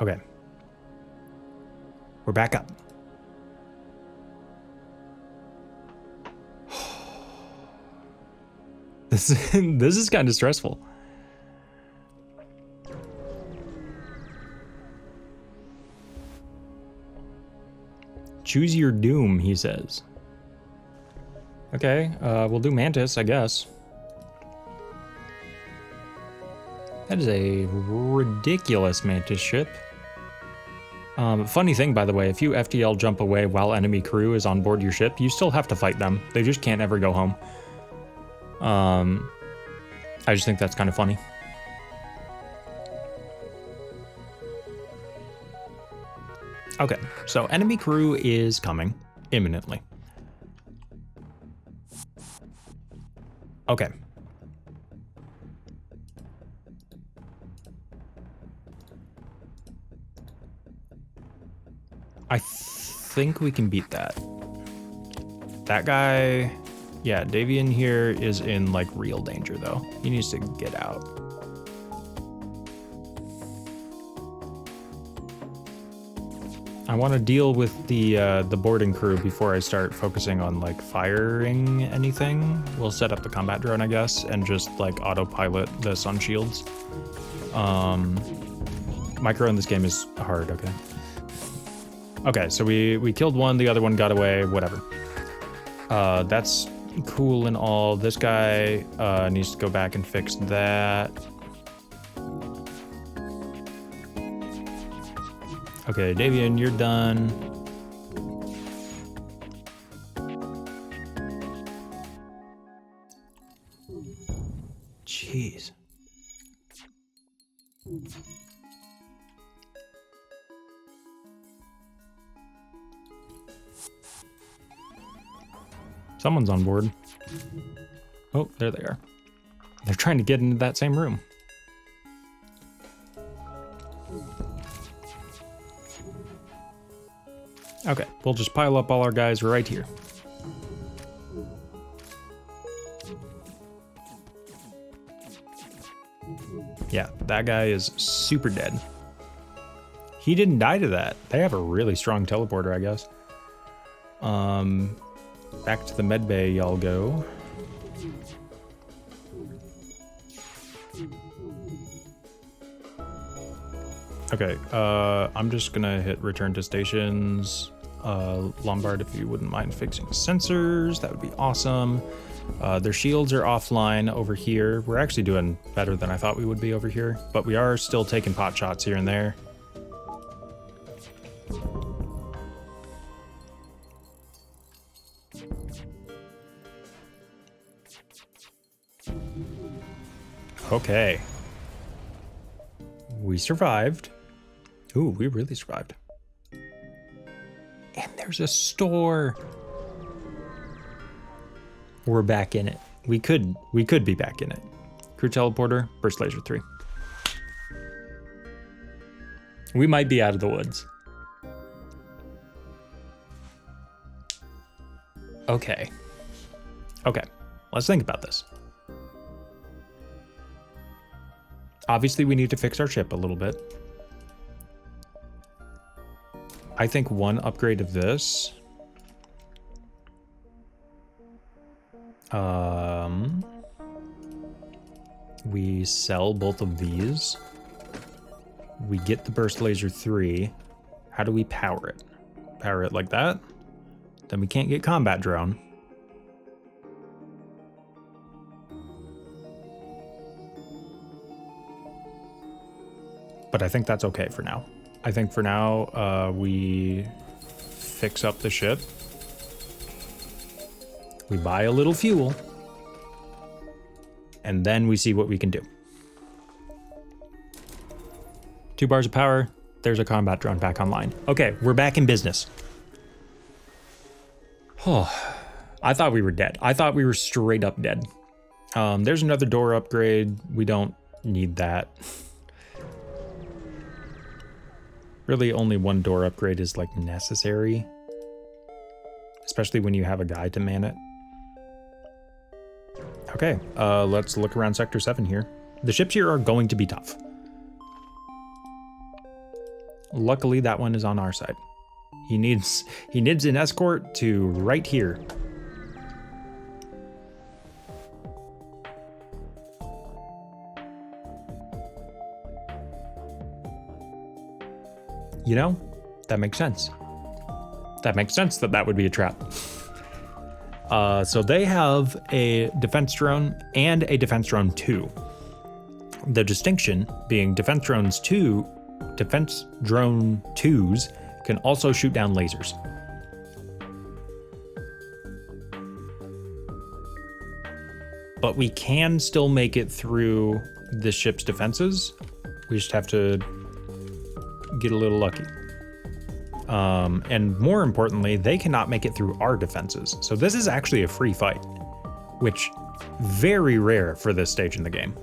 Okay. We're back up. This is kind of stressful. Choose your doom, he says. Okay, we'll do Mantis, I guess. That is a ridiculous Mantis ship. Funny thing, by the way, if you FTL jump away while enemy crew is on board your ship, you still have to fight them. They just can't ever go home. I just think that's kind of funny. Okay, so enemy crew is coming imminently. Okay. I think we can beat that. That guy, yeah, Davian here is in like real danger though. He needs to get out. I want to deal with the boarding crew before I start focusing on like firing anything. We'll set up the combat drone, I guess, and just like autopilot the sun shields. Micro in this game is hard, okay. Okay, so we killed one, the other one got away, whatever. That's cool and all. This guy needs to go back and fix that. Okay, Davian, you're done. Jeez. Someone's on board. Oh, there they are. They're trying to get into that same room. Okay, we'll just pile up all our guys right here. Yeah, that guy is super dead. He didn't die to that. They have a really strong teleporter, I guess. Back to the med bay y'all go. Okay, I'm just gonna hit return to stations. Lombard, if you wouldn't mind fixing sensors, that would be awesome. Their shields are offline over here. We're actually doing better than I thought we would be over here, but we are still taking pot shots here and there. Okay. We survived. Ooh, we really survived. And there's a store. We're back in it. We could be back in it. Crew teleporter, burst laser 3. We might be out of the woods. Okay. Okay, let's think about this. Obviously, we need to fix our ship a little bit. I think one upgrade of this. We sell both of these. We get the burst laser 3. How do we power it? Power it like that? Then we can't get combat drone. But I think that's okay for now. I think for now, we fix up the ship. We buy a little fuel. And then we see what we can do. 2 bars of power. There's a combat drone back online. Okay, we're back in business. Oh, I thought we were dead. I thought we were straight up dead. There's another door upgrade. We don't need that. Really, only one door upgrade is like necessary, especially when you have a guy to man it. Okay, let's look around Sector 7 here. The ships here are going to be tough. Luckily, that one is on our side. He needs an escort to right here. You know, that makes sense. That makes sense that that would be a trap. So they have a defense drone and a defense drone 2. The distinction being defense drone 2s can also shoot down lasers. But we can still make it through the ship's defenses. We just have to get a little lucky. And more importantly, they cannot make it through our defenses. So this is actually a free fight, which very rare for this stage in the game.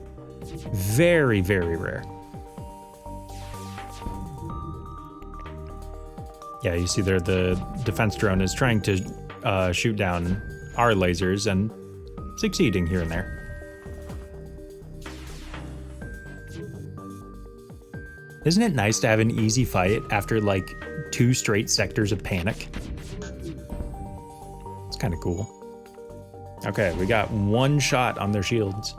Very, very rare. Yeah, you see there the defense drone is trying to shoot down our lasers and succeeding here and there. Isn't it nice to have an easy fight after like 2 straight sectors of panic? It's kind of cool. Okay, we got 1 shot on their shields.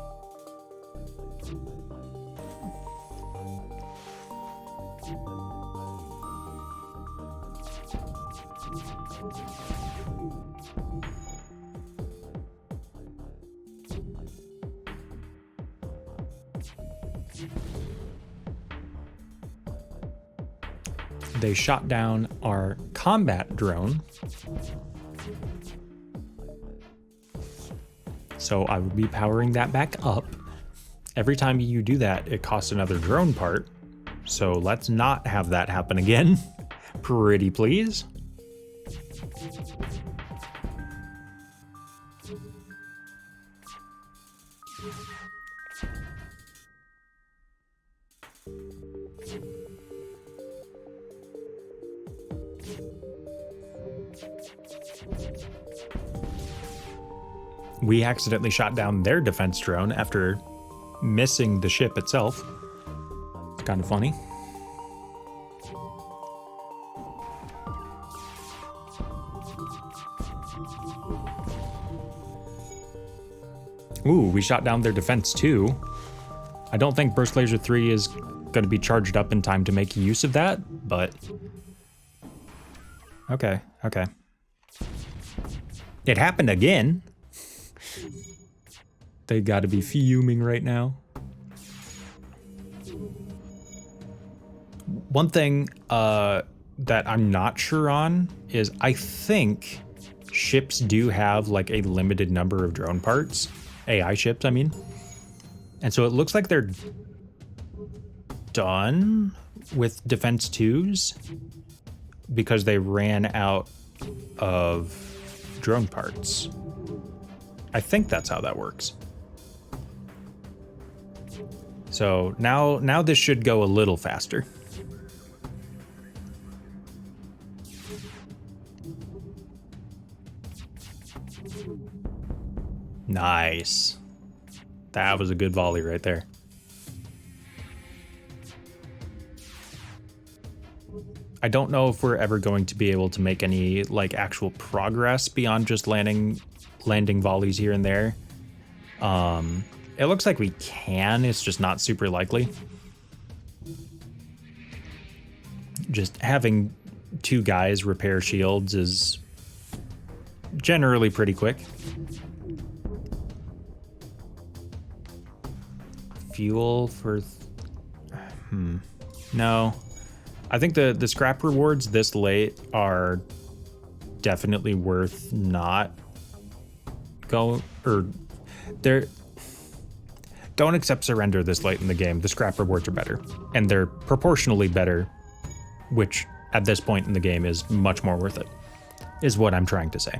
They shot down our combat drone. So I would be powering that back up. Every time you do that, it costs another drone part. So let's not have that happen again. Pretty please. We accidentally shot down their defense drone after missing the ship itself. It's kind of funny. Ooh, we shot down their defense too. I don't think Burst Laser 3 is going to be charged up in time to make use of that, but... Okay, okay. It happened again. They got to be fuming right now. One thing that I'm not sure on is I think ships do have like a limited number of drone parts. AI ships, I mean. And so it looks like they're done with Defense 2s because they ran out of drone parts. I think that's how that works. So now this should go a little faster. Nice. That was a good volley right there. I don't know if we're ever going to be able to make any like actual progress beyond just landing volleys here and there. It looks like we can, it's just not super likely. Just having two guys repair shields is generally pretty quick. Fuel for... No. I think the scrap rewards this late are definitely worth not go... or they're... Don't accept surrender this late in the game. The scrap rewards are better. And they're proportionally better, which at this point in the game is much more worth it, is what I'm trying to say.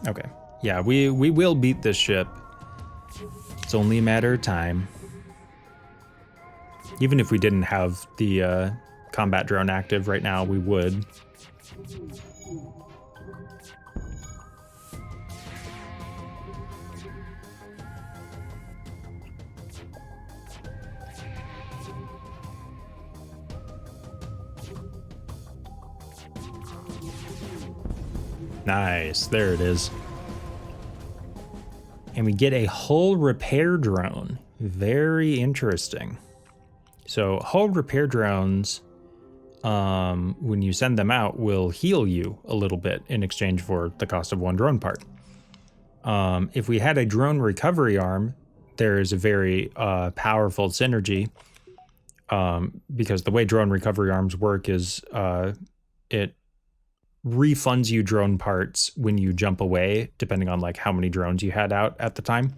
Okay. Yeah, we will beat this ship. It's only a matter of time. Even if we didn't have the combat drone active right now, we would. Nice, there it is. And we get a hull repair drone. Very interesting. So hull repair drones, when you send them out, will heal you a little bit in exchange for the cost of one drone part. If we had a drone recovery arm, there is a very powerful synergy, because the way drone recovery arms work is it refunds you drone parts when you jump away, depending on like how many drones you had out at the time.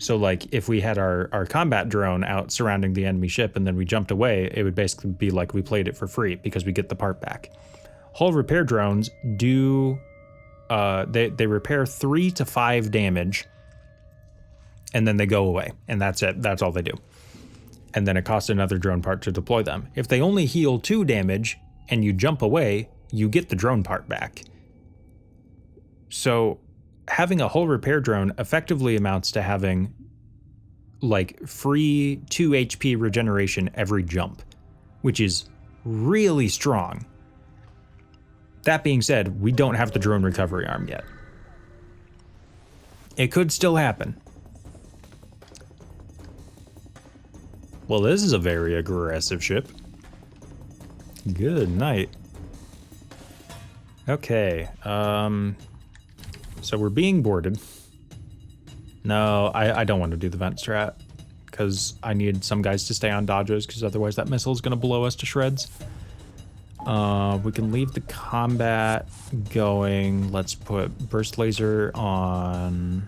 So like if we had our combat drone out surrounding the enemy ship and then we jumped away, it would basically be like we played it for free because we get the part back. Hull repair drones do, they repair 3 to 5 damage and then they go away, and that's it. That's all they do. And then it costs another drone part to deploy them. If they only heal 2 damage and you jump away, you get the drone part back. So having a hull repair drone effectively amounts to having like free 2 HP regeneration every jump, which is really strong. That being said, we don't have the drone recovery arm yet. It could still happen. Well, this is a very aggressive ship. Good night. Okay, so we're being boarded. No, I don't want to do the vent strat because I need some guys to stay on dodges because otherwise that missile is going to blow us to shreds. We can leave the combat going. Let's put burst laser on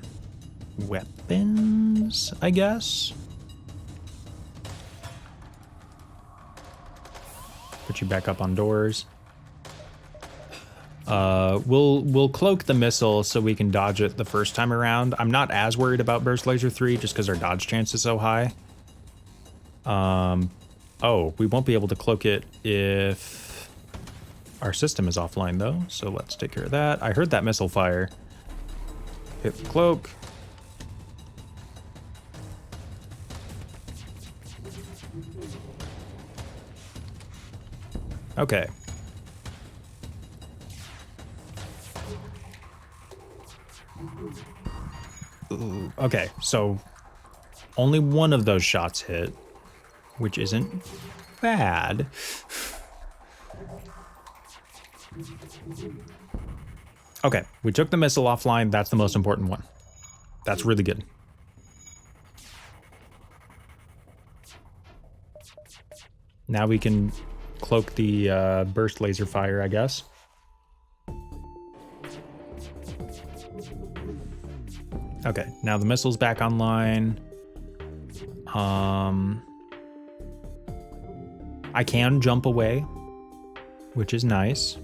weapons, I guess. Put you back up on doors. We'll cloak the missile so we can dodge it the first time around. I'm not as worried about Burst Laser 3 just because our dodge chance is so high. Oh, we won't be able to cloak it if our system is offline though, so let's take care of that. I heard that missile fire. Hit the cloak. Okay. Ooh, okay, so only one of those shots hit, which isn't bad. Okay, we took the missile offline. That's the most important one. That's really good. Now we can cloak the burst laser fire, I guess. Okay, now the missile's back online. I can jump away, which is nice.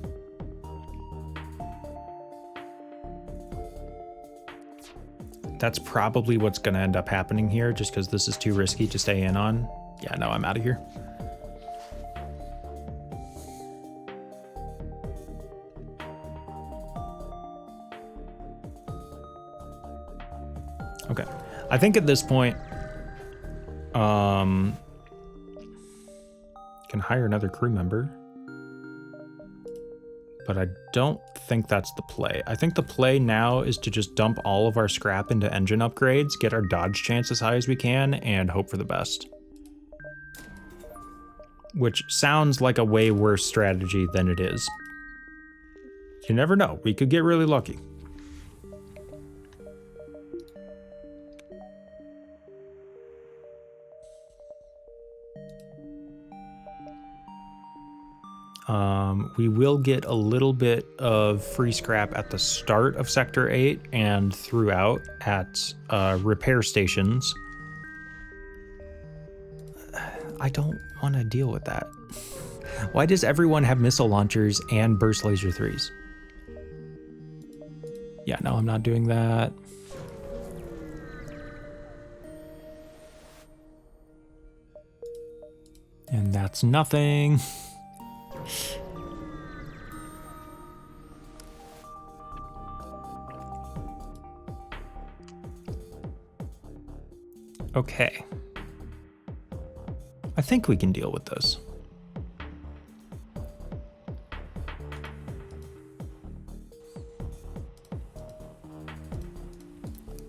That's probably what's gonna end up happening here, just because this is too risky to stay in on. Yeah, no, I'm out of here. Okay, I think at this point, can hire another crew member, but I don't think that's the play. I think the play now is to just dump all of our scrap into engine upgrades, get our dodge chance as high as we can, and hope for the best. Which sounds like a way worse strategy than it is. You never know, we could get really lucky. We will get a little bit of free scrap at the start of Sector 8 and throughout at repair stations. I don't want to deal with that. Why does everyone have missile launchers and burst laser 3s? Yeah, no, I'm not doing that. And that's nothing. Okay. I think we can deal with this.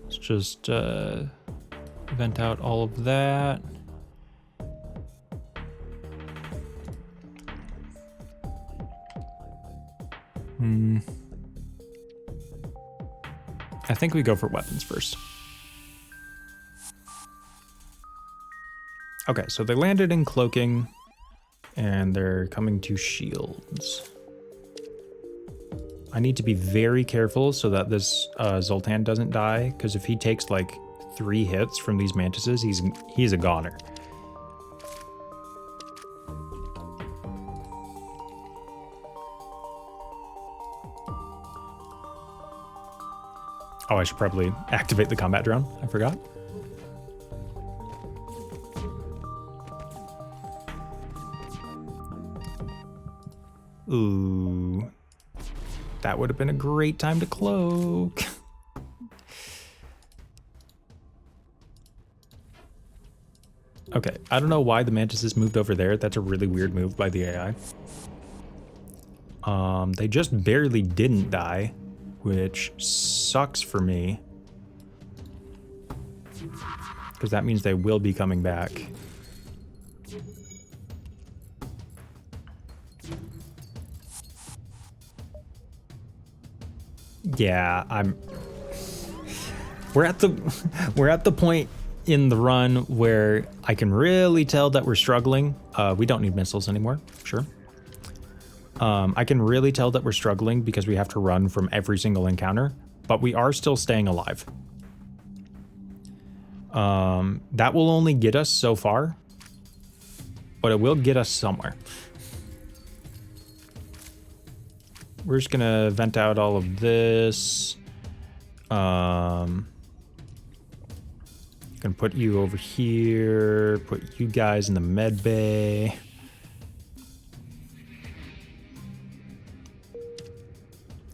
Let's just vent out all of that. I think we go for weapons first. Okay, so they landed in cloaking, and they're coming to shields. I need to be very careful so that this Zoltan doesn't die, because if he takes like 3 hits from these mantises, he's a goner. Oh, I should probably activate the combat drone. I forgot. Ooh, that would have been a great time to cloak. Okay, I don't know why the mantises moved over there. That's a really weird move by the AI. They just barely didn't die, which sucks for me, because that means they will be coming back. Yeah, we're at the point in the run where I can really tell that we're struggling. We don't need missiles anymore, sure. I can really tell that we're struggling because we have to run from every single encounter, but we are still staying alive. That will only get us so far, but it will get us somewhere. we're just gonna vent out all of this. Gonna put you over here, put you guys in the med bay.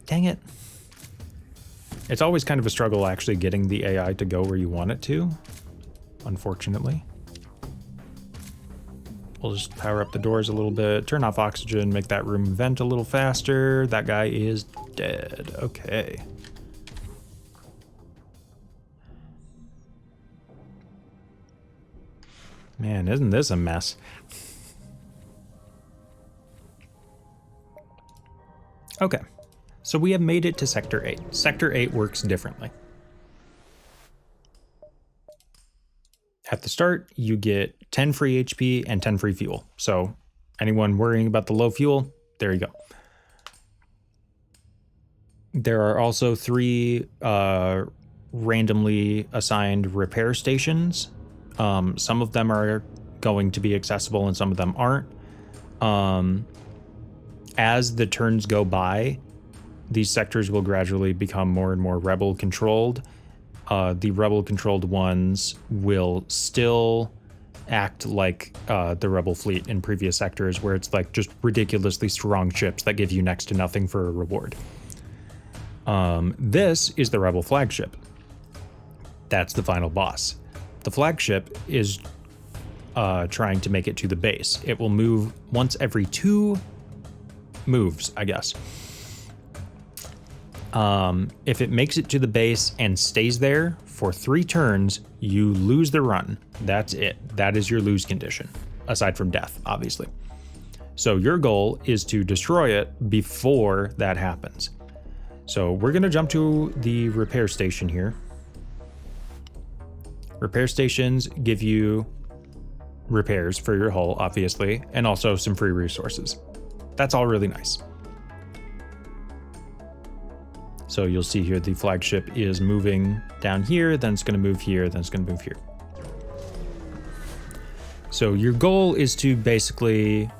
Dang it. It's always kind of a struggle actually getting the AI to go where you want it to, unfortunately. We'll just power up the doors a little bit, turn off oxygen, make that room vent a little faster. That guy is dead. Okay. Man, isn't this a mess? Okay, so we have made it to Sector 8. Sector 8 works differently. At the start, you get 10 free HP and 10 free fuel. So anyone worrying about the low fuel, there you go. There are also 3 randomly assigned repair stations. Some of them are going to be accessible and some of them aren't. As the turns go by, these sectors will gradually become more and more rebel controlled. The rebel controlled ones will still act like the rebel fleet in previous sectors, where it's like just ridiculously strong ships that give you next to nothing for a reward. This is the rebel flagship. That's the final boss. The flagship is trying to make it to the base. It will move once every 2 moves, I guess. If it makes it to the base and stays there for 3 turns, you lose the run. That's it. That is your lose condition, aside from death, obviously. So your goal is to destroy it before that happens. So we're gonna jump to the repair station here. Repair stations give you repairs for your hull, obviously, and also some free resources. That's all really nice. So you'll see here the flagship is moving down here, then it's going to move here, then it's going to move here. So your goal is to basically,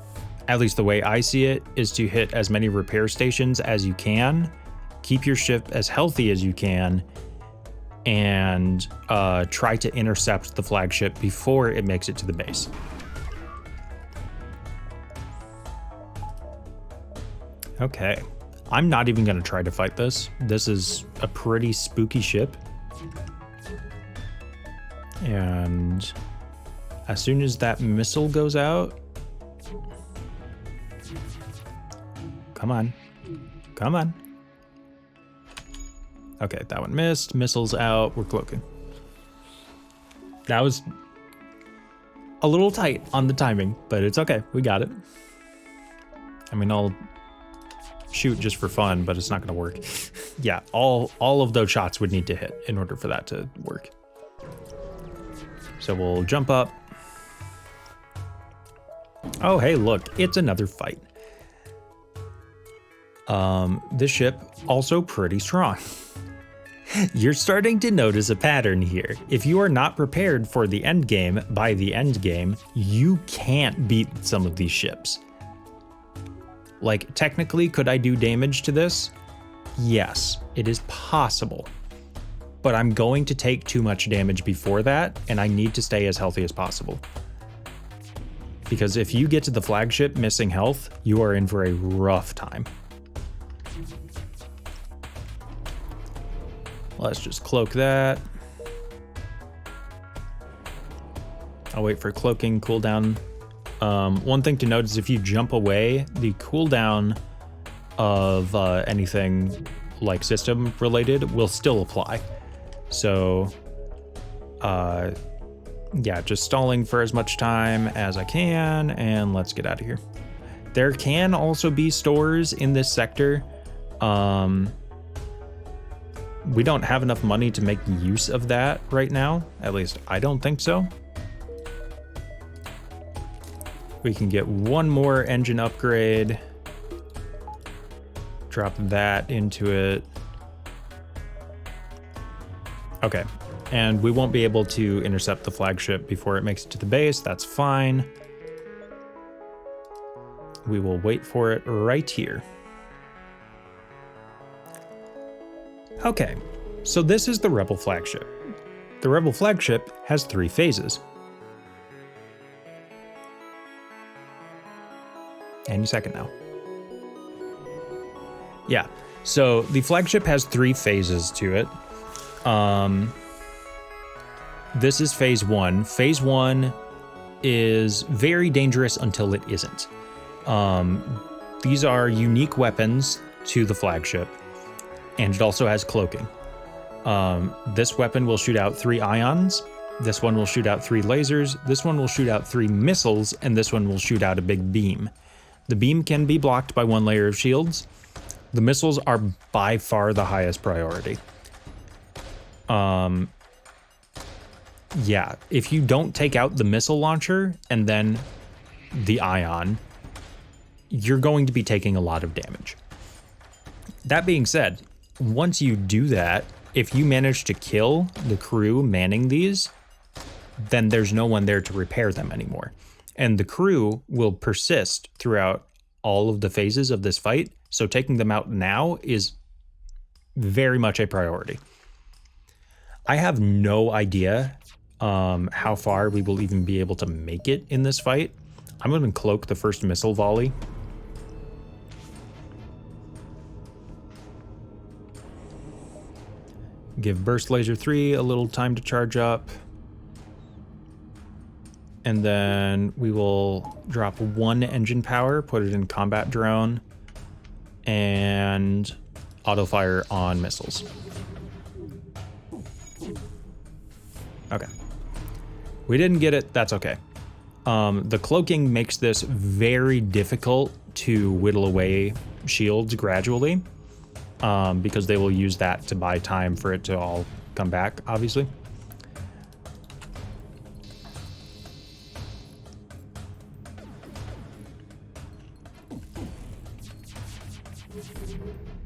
at least the way I see it, is to hit as many repair stations as you can, keep your ship as healthy as you can, and try to intercept the flagship before it makes it to the base. Okay, I'm not even gonna try to fight this. This is a pretty spooky ship. And as soon as that missile goes out, come on, come on. Okay, that one missed. Missiles out. We're cloaking. That was a little tight on the timing, but it's okay. We got it. I mean, I'll shoot just for fun, but it's not going to work. Yeah, all of those shots would need to hit in order for that to work. So we'll jump up. Oh, hey, look, it's another fight. This ship also pretty strong. You're starting to notice a pattern here. If you are not prepared for the end game by the end game, you can't beat some of these ships. Like, technically, could I do damage to this? Yes, it is possible. But I'm going to take too much damage before that, and I need to stay as healthy as possible. Because if you get to the flagship missing health, you are in for a rough time. Let's just cloak that. I'll wait for cloaking cooldown. One thing to note is if you jump away, the cooldown of anything like system related will still apply. So, yeah, just stalling for as much time as I can, and let's get out of here. There can also be stores in this sector. We don't have enough money to make use of that right now. At least I don't think so. We can get one more engine upgrade. Drop that into it. Okay, and we won't be able to intercept the flagship before it makes it to the base. That's fine. We will wait for it right here. Okay, so this is the Rebel flagship. The Rebel flagship has 3 phases. Any second now. Yeah, so the flagship has 3 phases to it. This is phase 1. Phase 1 is very dangerous until it isn't. These are unique weapons to the flagship, and it also has cloaking. This weapon will shoot out 3 ions. This one will shoot out 3 lasers. This one will shoot out 3 missiles, and this one will shoot out a big beam. The beam can be blocked by 1 layer of shields. The missiles are by far the highest priority. Yeah, if you don't take out the missile launcher and then the ion, you're going to be taking a lot of damage. That being said, once you do that, if you manage to kill the crew manning these, then there's no one there to repair them anymore. And the crew will persist throughout all of the phases of this fight, so taking them out now is very much a priority. I have no idea how far we will even be able to make it in this fight. I'm going to cloak the first missile volley. Give Burst Laser 3 a little time to charge up. And then we will drop 1 engine power, put it in combat drone, and auto fire on missiles. Okay. We didn't get it, that's okay. The cloaking makes this very difficult to whittle away shields gradually, because they will use that to buy time for it to all come back, obviously.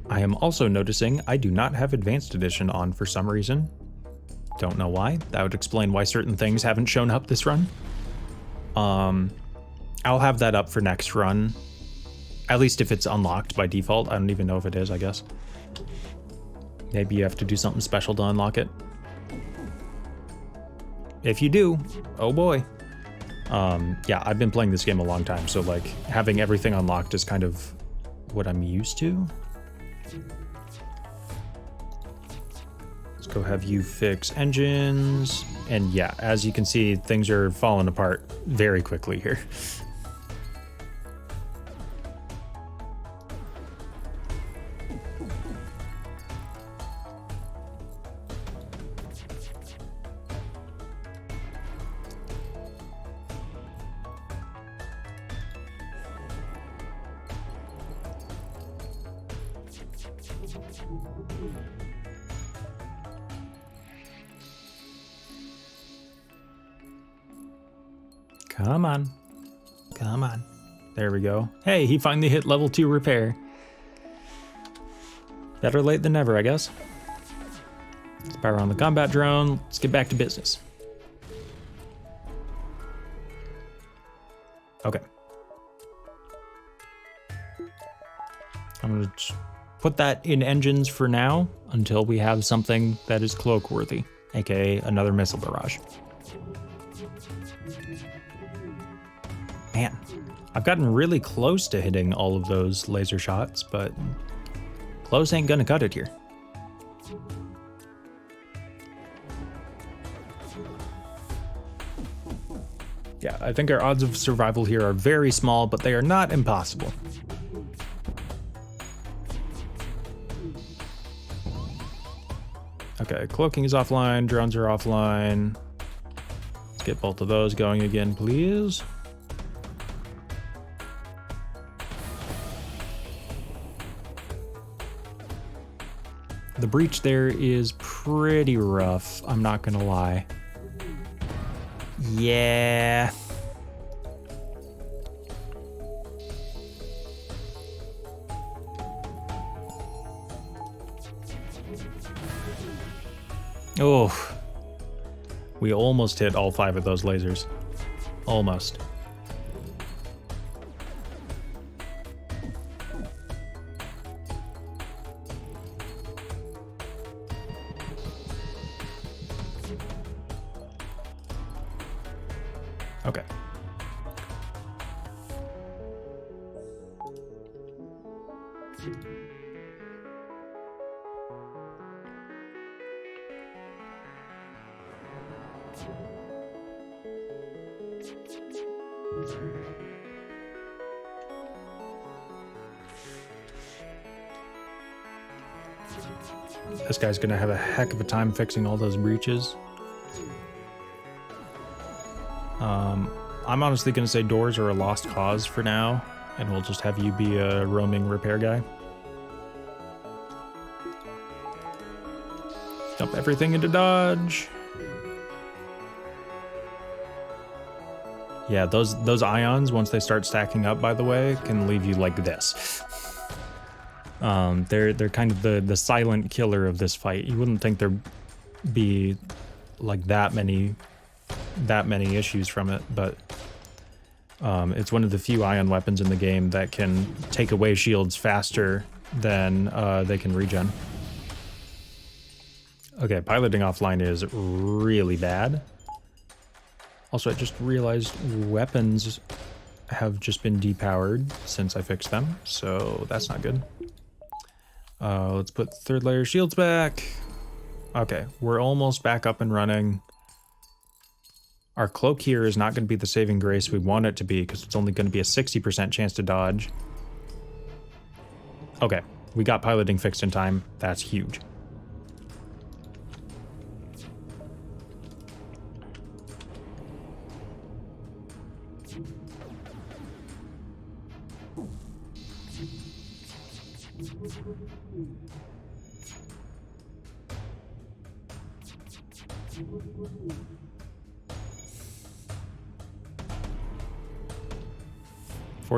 I am also noticing I do not have Advanced Edition on for some reason. Don't know why. That would explain why certain things haven't shown up this run. I'll have that up for next run. At least if it's unlocked by default. I don't even know if it is, I guess. Maybe you have to do something special to unlock it. If you do, oh boy. Yeah, I've been playing this game a long time, so like having everything unlocked is kind of what I'm used to. Let's go have you fix engines. And yeah, as you can see, things are falling apart very quickly here. Come on. Come on. There we go. Hey, he finally hit level 2 repair. Better late than never, I guess. Let's power on the combat drone. Let's get back to business. Okay. I'm going to put that in engines for now until we have something that is cloak worthy, aka another missile barrage. Man, I've gotten really close to hitting all of those laser shots, but close ain't gonna cut it here. Yeah, I think our odds of survival here are very small, but they are not impossible. Okay, cloaking is offline, drones are offline. Let's get both of those going again, please. The breach there is pretty rough, I'm not gonna lie. Yeah. Oh. We almost hit all 5 of those lasers. Almost. Okay. This guy's gonna have a heck of a time fixing all those breaches. I'm honestly gonna say doors are a lost cause for now, and we'll just have you be a roaming repair guy. Dump everything into dodge. Yeah, those ions, once they start stacking up, by the way, can leave you like this. They're kind of the silent killer of this fight. You wouldn't think there'd be like that many issues from it, but it's one of the few ion weapons in the game that can take away shields faster than they can regen. Okay, piloting offline is really bad. Also, I just realized weapons have just been depowered since I fixed them, so that's not good. Let's put third layer shields back. Okay, we're almost back up and running. Our cloak here is not going to be the saving grace we want it to be because it's only going to be a 60% chance to dodge. Okay, we got piloting fixed in time. That's huge.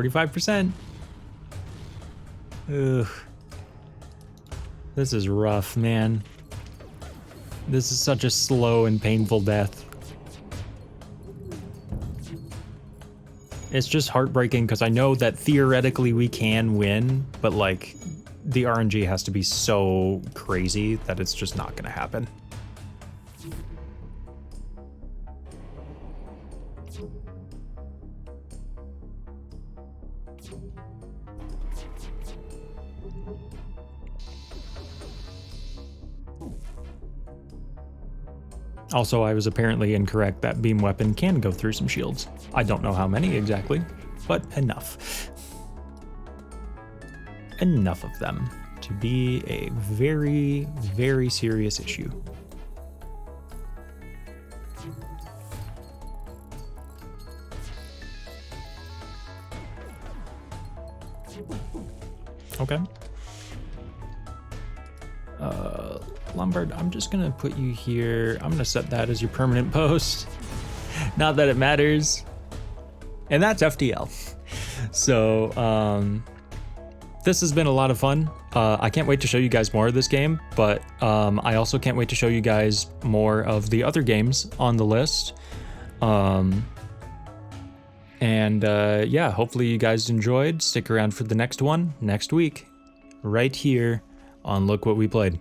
%. Ugh. This is rough, man. This is such a slow and painful death. It's just heartbreaking because I know that theoretically we can win, but like the RNG has to be so crazy that it's just not going to happen. Also, I was apparently incorrect that beam weapon can go through some shields. I don't know how many exactly, but enough. Enough of them to be a very, very serious issue. Okay. Lombard, I'm just gonna put you here. I'm gonna set that as your permanent post. Not that it matters. And that's FTL. So, this has been a lot of fun. I can't wait to show you guys more of this game, but I also can't wait to show you guys more of the other games on the list. Yeah, hopefully you guys enjoyed. Stick around for the next one next week, right here on Look What We Played.